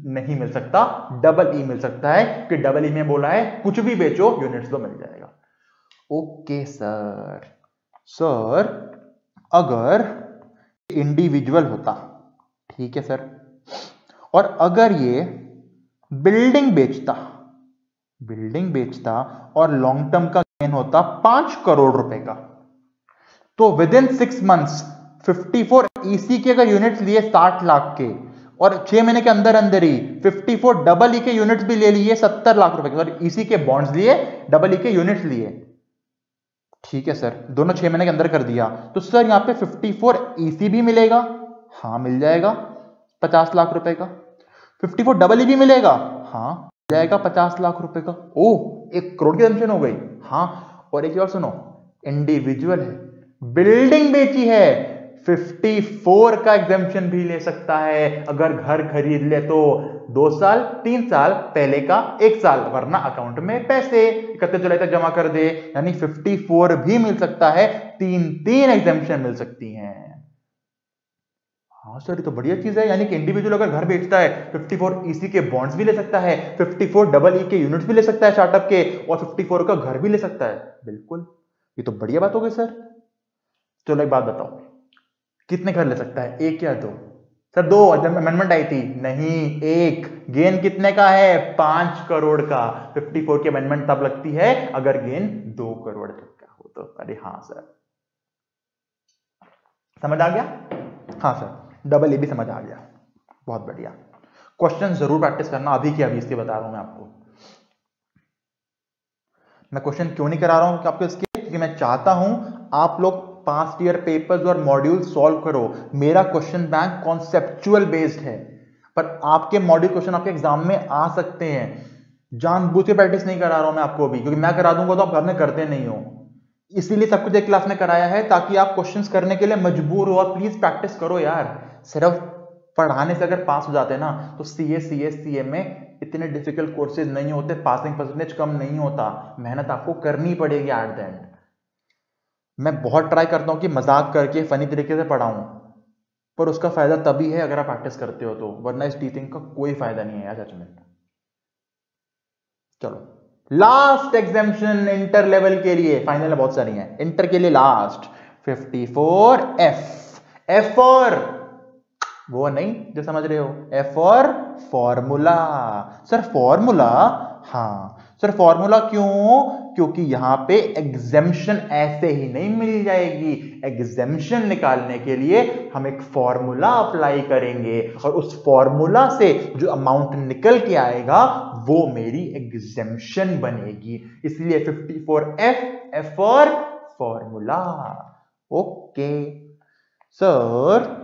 नहीं मिल सकता, EE मिल सकता है, कि EE में बोला है कुछ भी बेचो यूनिट्स तो मिल जाएगा। Okay sir. सर अगर इंडिविजुअल होता, ठीक है सर, और अगर ये बिल्डिंग बेचता और लॉन्ग टर्म का गेन होता 5 करोड़ रुपए का, तो विद इन 6 मंथ्स 54EC के अगर यूनिट्स लिए 60 लाख के, और 6 महीने के अंदर अंदर ही 54EE के यूनिट्स भी ले लिए 70 लाख रुपए के, और EC के बॉन्ड्स लिए, EE के यूनिट्स लिए, ठीक है सर, दोनों 6 महीने के अंदर कर दिया, तो सर यहां पे 54EC भी मिलेगा? हाँ मिल जाएगा 50 लाख रुपए का। 54 डबल भी मिलेगा, हाँ जाएगा 50 लाख रुपए का। ओ 1 करोड़ की एग्जेम्पशन हो गई। हाँ और एक और सुनो, इंडिविजुअल है, बिल्डिंग बेची है, 54 का एग्जेम्पशन भी ले सकता है। अगर घर खरीद ले तो 2 साल 3 साल, पहले का 1 साल, वरना अकाउंट में पैसे 31 जुलाई तक जमा कर दे, यानी 54 भी मिल सकता है, 3 एग्जेम्पशन मिल सकती हैं। हाँ सर ये तो बढ़िया चीज है, यानी कि इंडिविजुअल अगर घर बेचता है 54 ईसी के बॉन्ड्स भी ले सकता है, 54 डबल ई के यूनिट्स भी ले सकता है स्टार्टअप के, और 54 का घर भी ले सकता है। बिल्कुल, ये तो बढ़िया बात हो गई सर। चलो एक बात बताओ, कितने घर ले सकता है, 1 या 2? सर 2, अमेंडमेंट आई थी, नहीं 1। गेन कितने का है, 5 करोड़ का। 54 की अमेंडमेंट तब लगती है अगर गेन 2 करोड़ तक का हो तो। अरे हाँ सर, समझ आ गया? हाँ सर, डबल ए भी समझ आ गया, बहुत बढ़िया। क्वेश्चन जरूर प्रैक्टिस करना, अभी की अभी इसके बता रहा हूं मैं आपको। मैं क्वेश्चन क्यों नहीं करा रहा हूं आपको इसके, क्योंकि मैं चाहता हूं आप लोग पास्ट ईयर पेपर्स और मॉड्यूल सॉल्व करो। मेरा क्वेश्चन बैंक कॉन्सेप्चुअल बेस्ड है, पर आपके मॉड्यूल क्वेश्चन आपके एग्जाम में आ सकते हैं। जानबूझ के प्रैक्टिस नहीं करा रहा हूं मैं आपको भी, क्योंकि मैं करा दूंगा तो आप घर में करते नहीं हो। इसीलिए सब कुछ एक क्लास में कराया है, ताकि आप क्वेश्चंस करने के लिए मजबूर हो। और प्लीज प्रैक्टिस करो यार, सिर्फ पढ़ाने से अगर पास हो जाते हैं ना, तो सीए में इतने डिफिकल्ट कोर्सेज नहीं होते, पासिंग परसेंटेज कम नहीं होता, मेहनत आपको करनी पड़ेगी एट द एंड। मैं बहुत ट्राई करता हूं कि मजाक करके फनी तरीके से पढ़ाऊं, पर उसका फायदा तभी है अगर आप प्रैक्टिस करते हो तो, वरना इस टीचिंग का कोई फायदा नहीं है यार सच में। चलो लास्ट एग्जाम्पशन इंटर लेवल के लिए, फाइनल बहुत सारी हैं, इंटर के लिए लास्ट 54F। एफ फॉर वो नहीं जो समझ रहे हो, F for formula. Sir formula, हाँ सर फॉर्मूला क्यों? क्योंकि यहां पे एग्जेम्पशन ऐसे ही नहीं मिल जाएगी, एग्जेम्पशन निकालने के लिए हम एक फॉर्मूला अप्लाई करेंगे, और उस फॉर्मूला से जो अमाउंट निकल के आएगा वो मेरी एग्जेम्पशन बनेगी। इसलिए 54F, F for formula. Okay sir,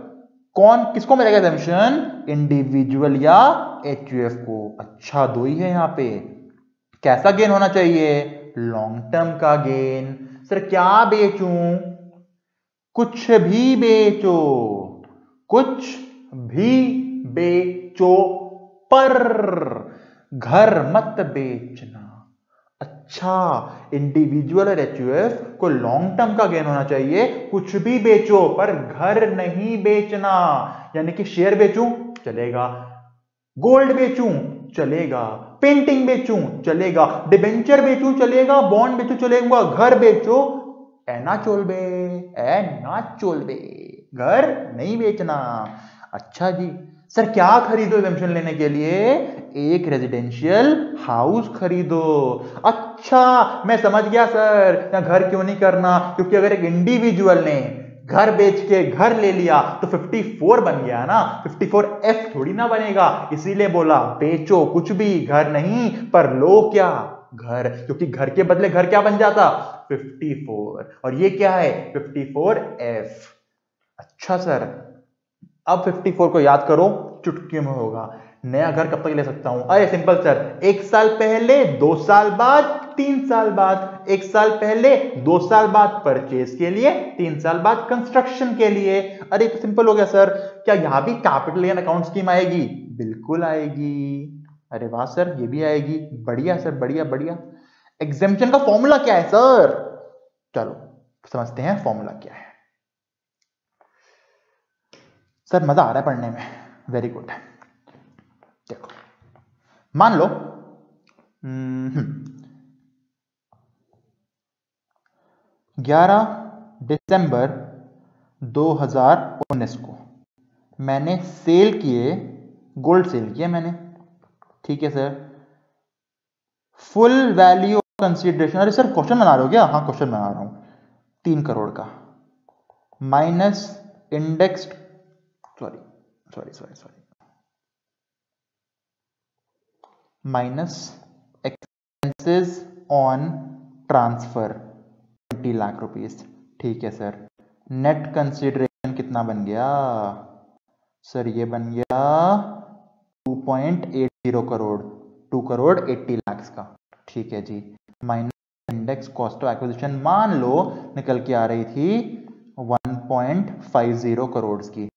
कौन किसको मिलेगा एग्जेम्पशन, इंडिविजुअल या एचयूएफ को? अच्छा दो ही है यहां पे। कैसा गेन होना चाहिए, लॉन्ग टर्म का गेन। सर क्या बेचूं, कुछ भी बेचो, कुछ भी बेचो, पर घर मत बेचना। अच्छा, इंडिविजुअल और एचयूएफ को लॉन्ग टर्म का गेन होना चाहिए, कुछ भी बेचो पर घर नहीं बेचना। यानी कि शेयर बेचूं चलेगा, गोल्ड बेचूं चलेगा, पेंटिंग बेचूं चलेगा, डिबेंचर बेचूं चलेगा, बॉन्ड बेचूं चलेगा, घर बेचो ऐना चोलबे, ऐना चोलबे, घर नहीं बेचना। अच्छा जी, सर क्या खरीदो एग्जेम्पशन लेने के लिए, एक रेजिडेंशियल हाउस खरीदो। अच्छा मैं समझ गया सर, क्या घर क्यों नहीं करना, क्योंकि अगर एक इंडिविजुअल ने घर बेच के घर ले लिया तो 54 बन गया ना, 54F थोड़ी ना बनेगा। इसीलिए बोला बेचो कुछ भी, घर नहीं, पर लो क्या, घर, क्योंकि घर के बदले घर क्या बन जाता, 54, और ये क्या है 54F। अच्छा सर, अब 54 को याद करो, चुटकी में होगा। नया घर कब तक ले सकता हूं, अरे सिंपल सर, 1 साल पहले, 2 साल बाद, 3 साल बाद। 1 साल पहले, 2 साल बाद परचेज के लिए, 3 साल बाद कंस्ट्रक्शन के लिए। अरे तो सिंपल हो गया सर। क्या यहां भी कैपिटल गेन अकाउंट स्कीम आएगी? बिल्कुल आएगी। अरे वाह सर, ये भी आएगी, बढ़िया सर, बढ़िया बढ़िया। एग्जेम्पशन का फॉर्मूला क्या है सर? चलो समझते हैं फॉर्मूला क्या है। सर मजा आ रहा है पढ़ने में, वेरी गुड। देखो मान लो 11 दिसंबर 2019 को मैंने सेल किए, गोल्ड सेल किया मैंने, ठीक है sir. Full value of consideration, अरे सर क्वेश्चन बना रहे हो क्या? हाँ क्वेश्चन बना रहा हूं। 3 करोड़ का minus indexed, sorry minus expenses on transfer 20 lakh rupees, ठीक है सर। नेट कंसीडरेशन कितना बन गया सर? ये बन गया 2.80 करोड़, 2 करोड़ 80 लाख का, ठीक है जी, minus index cost of acquisition मान लो निकल के आ रही थी 1.50 करोड़ की,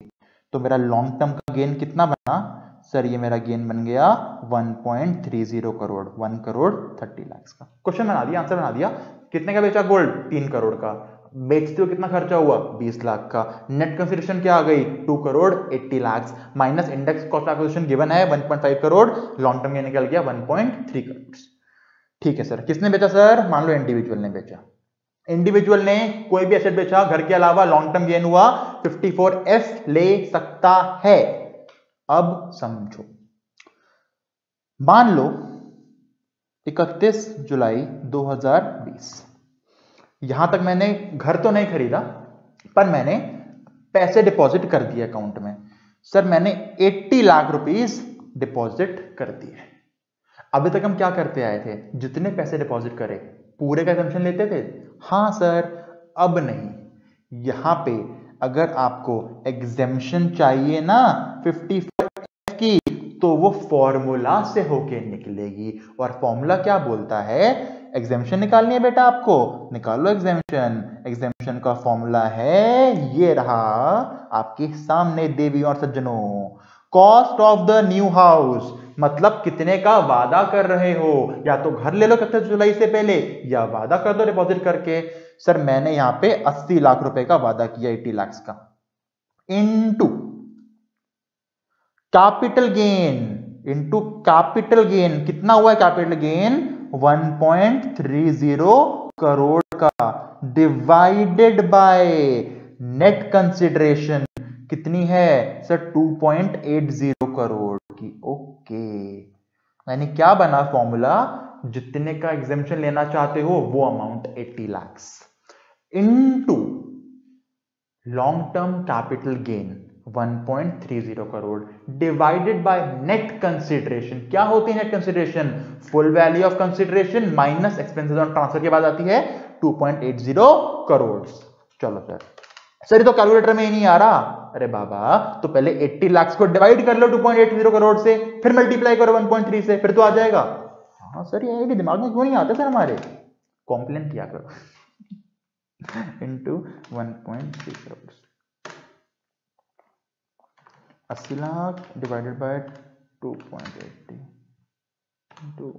तो मेरा लॉन्ग टर्म का गेन कितना बना सर? ये मेरा गेन बन गया 1.30 करोड़, 1 करोड़ 30 लाख का। क्वेश्चन बना दिया, आंसर बना दिया। कितने का बेचा गोल्ड? 3 करोड़ का। बेचते हो कितना खर्चा हुआ? 20 लाख का। नेट कंसिडरेशन क्या आ गई? 2 crore 80 lakh minus index cost acquisition given है 1.5 करोड़, लॉन्ग टर्म गेन निकल गया 1.3 करोड़। ठीक है सर, किसने बेचा सर? मान लो इंडिविजुअल ने बेचा। इंडिविजुअल ने कोई भी एसेट बेचा, घर के अलावा लॉन्ग टर्म गेन हुआ, 54F ले सकता है। अब समझो, मान लो 31 जुलाई 2020, यहां तक मैंने घर तो नहीं खरीदा, पर मैंने पैसे डिपॉजिट कर दिए अकाउंट में। सर मैंने 80 लाख रुपीस डिपॉजिट कर दिए। अभी तक हम क्या करते आए थे? जितने पैसे डिपॉजिट करे पूरे का एग्जम्पशन लेते थे। हाँ सर, अब नहीं। यहां पे अगर आपको एग्जम्पशन चाहिए ना 54F की, तो वो फॉर्मूला से होके निकलेगी। और फॉर्मूला क्या बोलता है? एग्जम्पशन निकालनी है बेटा आपको, निकालो एग्जम्पशन। एग्जम्पशन का फॉर्मूला है, ये रहा आपके सामने देवी और सज्जनों, cost of the new house, मतलब कितने का वादा कर रहे हो। या तो घर ले लो 31 जुलाई से पहले, या वादा कर दो डिपॉजिट करके। सर मैंने यहां पे 80 लाख रुपए का वादा किया, 80 लाख का, into capital gain, into capital gain. कितना हुआ है कैपिटल गेन? 1.30 करोड़ का, डिवाइडेड बाय नेट कंसिडरेशन कितनी है सर? 2.80 करोड़ की। ओके, यानी क्या बना फॉर्मूला? जितने का एग्जम्पशन लेना चाहते हो वो amount 80 lakh into long term capital gain 1.30 crore divided by net consideration. क्या होती है net consideration? Full value of consideration minus expenses on transfer के बाद आती है 2.80 करोड़। चलो सर ये तो कैलकुलेटर में ही नहीं आ रहा। अरे बाबा, तो पहले 80 लाख को डिवाइड कर लो 2.80 करोड़ से, फिर मल्टीप्लाई करो 1.3 से, फिर तो आ जाएगा। हाँ सर, ये दिमाग में क्यों नहीं आता सर हमारे? कॉम्प्लेन किया करो। Into 1.3 crore, 80 lakh divided by 2.80 into,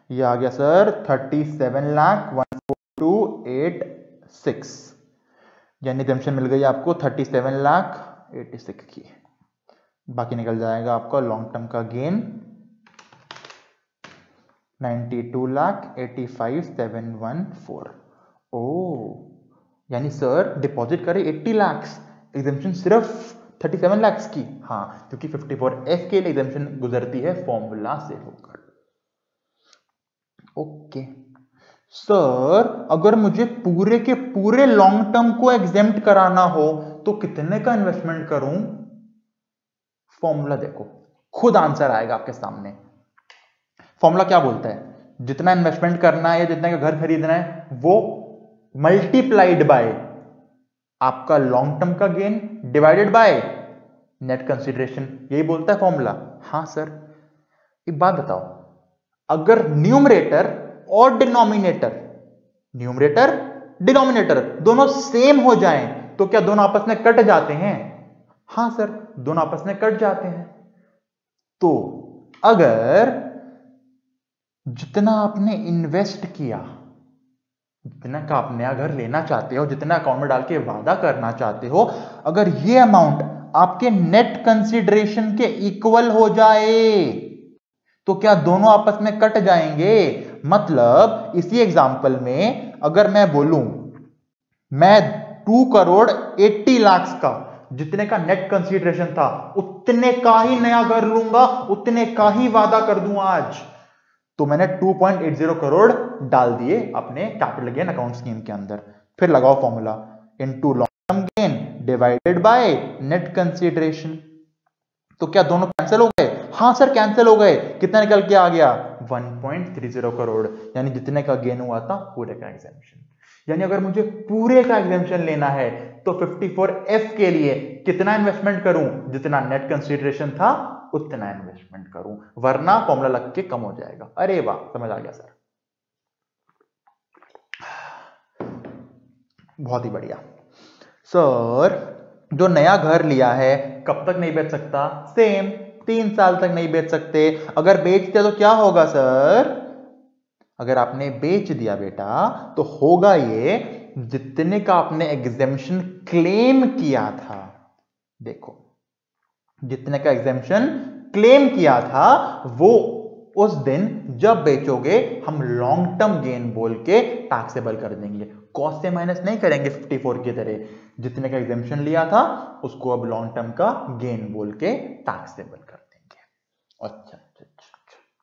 ये आ गया सर 37,142,86, यानी एग्जम्पशन मिल गई आपको 37,86,000 की। बाकी निकल जाएगा आपका लॉन्ग टर्म का गेन 92,85,714। ओ, यानी सर डिपॉजिट करे 80 लाख, एग्जम्पशन सिर्फ 37 लाख की। हाँ, क्योंकि 54F के लिए एग्जम्पशन गुजरती है फॉर्मूला से होकर। ओके सर, अगर मुझे पूरे के पूरे लॉन्ग टर्म को एग्जेम्प्ट कराना हो तो कितने का इन्वेस्टमेंट करूं? फॉर्मूला देखो, खुद आंसर आएगा आपके सामने। फॉर्मूला क्या बोलता है? जितना इन्वेस्टमेंट करना है या जितने का घर खरीदना है वो मल्टीप्लाइड बाय आपका लॉन्ग टर्म का gain divided by net consideration, यही बोलता है फॉर्मूला। हाँ सर, एक बात बताओ, अगर न्यूमरेटर और डिनोमिनेटर दोनों सेम हो जाएं तो क्या दोनों आपस में कट जाते हैं? हाँ सर, दोनों आपस में कट जाते हैं। तो अगर जितना आपने इन्वेस्ट किया, जितना का आप नया घर लेना चाहते हो, जितना अकाउंट में डाल के वादा करना चाहते हो, अगर ये अमाउंट आपके नेट कंसिडरेशन के इक्वल हो जाए तो क्या दोनों आपस में कट जाएंगे? मतलब इसी एग्जांपल में अगर मैं बोलूं मैं 2 करोड़ 80 लाख का जितने का नेट कंसिडरेशन था उतने का ही नया घर लूंगा, उतने का ही वादा कर दूं आज, तो मैंने 2.80 करोड़ डाल दिए अपने कैपिटल गेन अकाउंट स्कीम के अंदर। फिर लगाओ formula, into long term gain divided by net consideration. तो क्या दोनों कैंसिल हो गए? हाँ सर कैंसिल हो गए। कितना निकल के आ गया? 1.30 करोड़, यानी जितने का गेन हुआ था पूरे का एग्जेम्पशन। यानी अगर मुझे पूरे का एग्जेम्पशन लेना है तो 54F के लिए कितना इन्वेस्टमेंट करूं, जितना नेट कंसीडरेशन था उतना इन्वेस्टमेंट करूं, वरना फॉर्मूला लग के कम हो जाएगा। अरे वाह, समझ आ गया सर, बहुत ही बढ़िया। सर जो नया घर लिया है कब तक नहीं बेच सकता? सेम, 3 साल तक नहीं बेच सकते। अगर बेच दिया तो क्या होगा सर? अगर आपने बेच दिया बेटा तो होगा ये, जितने का आपने एग्जेम्पशन क्लेम किया था, देखो जितने का एग्जेम्पशन क्लेम किया था वो उस दिन जब बेचोगे हम लॉन्ग टर्म गेन बोल के टैक्सेबल कर देंगे, कॉस्ट से माइनस नहीं करेंगे 54 की तरह। जितने का एग्जेम्पशन लिया था उसको अब लॉन्ग टर्म का गेन बोल के टैक्सेबल कर देंगे। अच्छा,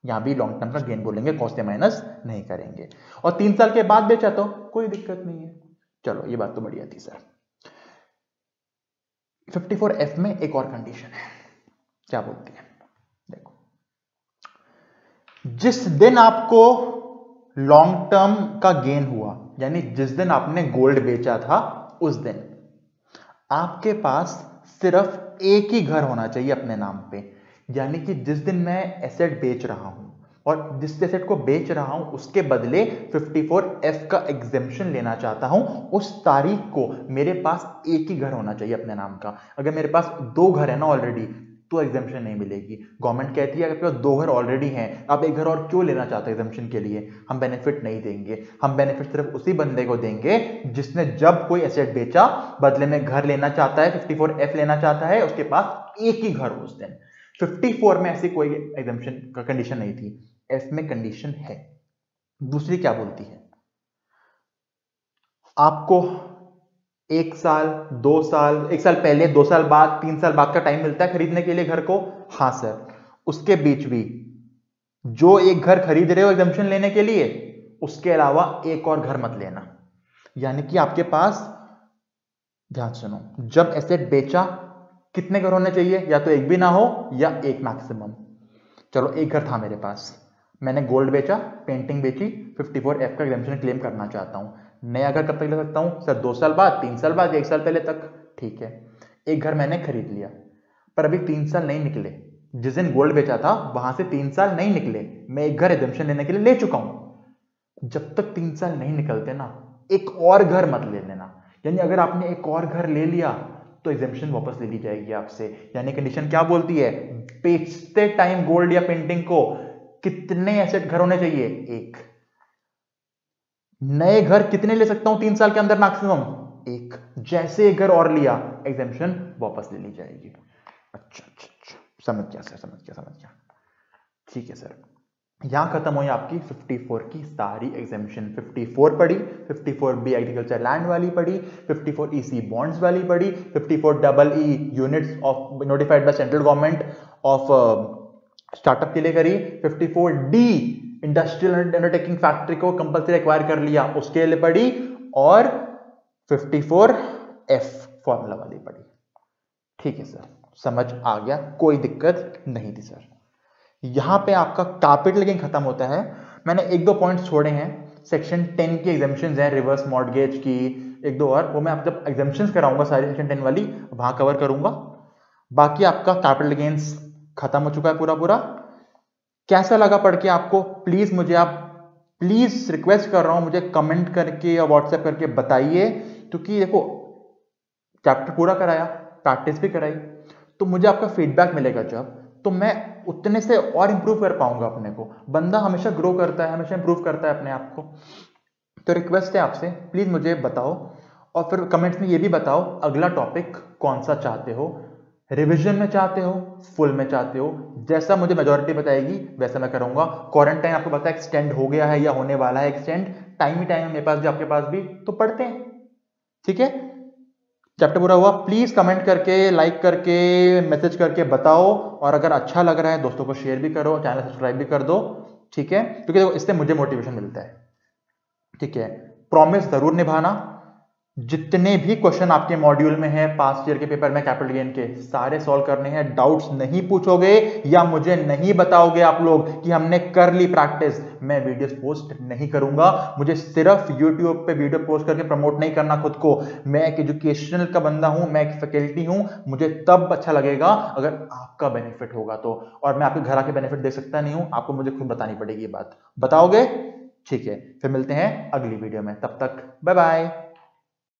यहां भी लॉन्ग टर्म का गेन बोलेंगे, कॉस्ट से माइनस नहीं करेंगे। और 3 साल के बाद बेचा तो कोई दिक्कत नहीं है। चलो ये बात तो बढ़िया थी सर। 54F में एक और कंडीशन है, क्या बोलती है? देखो, जिस दिन आपको लॉन्ग टर्म का गेन हुआ, यानी जिस दिन आपने गोल्ड बेचा था उस दिन आपके पास सिर्फ एक ही घर होना चाहिए अपने नाम पे। यानी कि जिस दिन मैं एसेट बेच रहा हूं और जिस एसेट को बेच रहा हूं उसके बदले 54F का एग्जेम्पशन लेना चाहता हूं, उस तारीख को मेरे पास एक ही घर होना चाहिए अपने नाम का। अगर मेरे पास 2 घर है ना ऑलरेडी तो एग्जेम्पशन नहीं मिलेगी। गवर्नमेंट कहती है अगर आपके पास 2 घर ऑलरेडी हैं, आप एक घर और क्यों लेना चाहते हैं एग्जेम्पशन के लिए? हम बेनिफिट नहीं देंगे, हम बेनिफिट सिर्फ उसी बंदे को देंगे जिसने जब कोई एसेट बेचा बदले में घर लेना चाहता है, 54F लेना चाहता है, उसके पास एक ही घर हो उस दिन। 54 में ऐसी कोई एग्जेम्पशन का कंडीशन नहीं थी, एफ में कंडीशन है। दूसरी क्या बोलती है? आपको 1 साल, 2 साल, 1 साल पहले, 2 साल बाद, 3 साल बाद का टाइम मिलता है खरीदने के लिए घर को। हाँ सर, उसके बीच भी जो एक घर खरीद रहे हो एग्जेम्पशन लेने के लिए, उसके अलावा एक और घर मत लेना। यानी कि आपके पास, ध्यान सुनो, जब एसेट बेचा कितने घर होने चाहिए? या तो एक भी ना हो या एक मैक्सिमम। चलो एक घर था मेरे पास, मैंने गोल्ड बेचा, पेंटिंग बेची, 54F का एग्जेम्पशन क्लेम करना चाहता हूं। नया घर कब तक ले सकता हूं सर? 2 साल बाद, 3 साल बाद, 1 साल पहले तक। ठीक है, एक घर मैंने खरीद लिया पर अभी 3 साल नहीं निकले। जिस दिन गोल्ड बेचा था वहां से 3 साल नहीं निकले, मैं एक घर एग्जेम्पशन लेने के लिए ले चुका हूं। जब तक 3 साल नहीं निकलते ना, एक और घर मत ले लेना। यानी अगर आपने एक और घर ले लिया तो एग्जेम्पशन वापस ले ली जाएगी आपसे। यानी कंडीशन क्या बोलती है? बेचते टाइम गोल्ड या पेंटिंग को कितने एसेट घर होने चाहिए? एक। नए घर कितने ले सकता हूं 3 साल के अंदर मैक्सिमम? एक। जैसे एक घर और लिया एग्जेम्पशन वापस ले ली जाएगी। अच्छा, समझ गया सर, समझ गया। ठीक है सर, यहां खत्म हुई आपकी 54 की सारी एग्जेम्पशन। 54 पढ़ी, 54B एग्रीकल्चर लैंड वाली पढ़ी, 54EC बॉन्ड्स वाली पढ़ी, 54EE units of notified by central government of startup के लिए करी, 54D इंडस्ट्रियल अंडरटेकिंग फैक्ट्री को कंपल्सरी एक्वायर कर लिया उसके लिए पढ़ी, और 54F फॉर्मूला वाली पढ़ी। ठीक है सर, समझ आ गया, कोई दिक्कत नहीं थी सर। यहां पे आपका कैपिटल गेन खत्म होता है। मैंने 1-2 पॉइंट्स छोड़े हैं, सेक्शन 10 की एग्जेम्पशंस हैं, रिवर्स मॉर्गेज की 1-2 और, वो मैं आप जब एग्जेम्पशंस कराऊंगा सारी सेक्शन 10 वाली वहां कवर करूंगा। बाकी आपका कैपिटल गेन्स खत्म हो चुका है पूरा। कैसा लगा पढ़ के आपको? प्लीज मुझे आप प्लीज रिक्वेस्ट कर रहा हूं, मुझे कमेंट करके या व्हाट्सएप करके बताइए, क्योंकि देखो चैप्टर पूरा कराया, प्रैक्टिस भी कराई, तो मुझे आपका फीडबैक मिलेगा जब, तो मैं उतने से और इंप्रूव कर पाऊंगा अपने को। बंदा हमेशा ग्रो करता है, हमेशा इंप्रूव करता है अपने आप को। तो रिक्वेस्ट है आपसे, प्लीज मुझे बताओ और फिर कमेंट्स में ये भी बताओ अगला टॉपिक कौन सा चाहते हो, रिवीजन में चाहते हो, फुल में चाहते हो। जैसा मुझे मेजॉरिटी बताएगी वैसा मैं करूंगा। क्वारंटाइन आपको पता है एक्सटेंड हो गया है या होने वाला है एक्सटेंड, टाइम ही टाइम है मेरे पास भी आपके पास भी, तो पढ़ते हैं। ठीक है, चैप्टर पूरा हुआ। प्लीज कमेंट करके, लाइक करके, मैसेज करके बताओ, और अगर अच्छा लग रहा है दोस्तों को शेयर भी करो, चैनल सब्सक्राइब भी कर दो। ठीक है, क्योंकि इससे मुझे मोटिवेशन मिलता है। ठीक है, प्रॉमिस जरूर निभाना, जितने भी क्वेश्चन आपके मॉड्यूल में है पास्ट ईयर के पेपर में कैपिटल गेन के, सारे सॉल्व करने हैं। डाउट्स नहीं पूछोगे या मुझे नहीं बताओगे आप लोग कि हमने कर ली प्रैक्टिस, मैं वीडियोस पोस्ट नहीं करूंगा। मुझे सिर्फ यूट्यूब पे वीडियो पोस्ट करके प्रमोट नहीं करना खुद को। मैं एक एजुकेशनल का बंदा हूं, मैं एक फैकल्टी हूं। मुझे तब अच्छा लगेगा अगर आपका बेनिफिट होगा तो, और मैं आपके घर आके बेनिफिट दे सकता नहीं हूं, आपको मुझे खुद बतानी पड़ेगी ये बात। बताओगे? ठीक है, फिर मिलते हैं अगली वीडियो में, तब तक बाय बाय।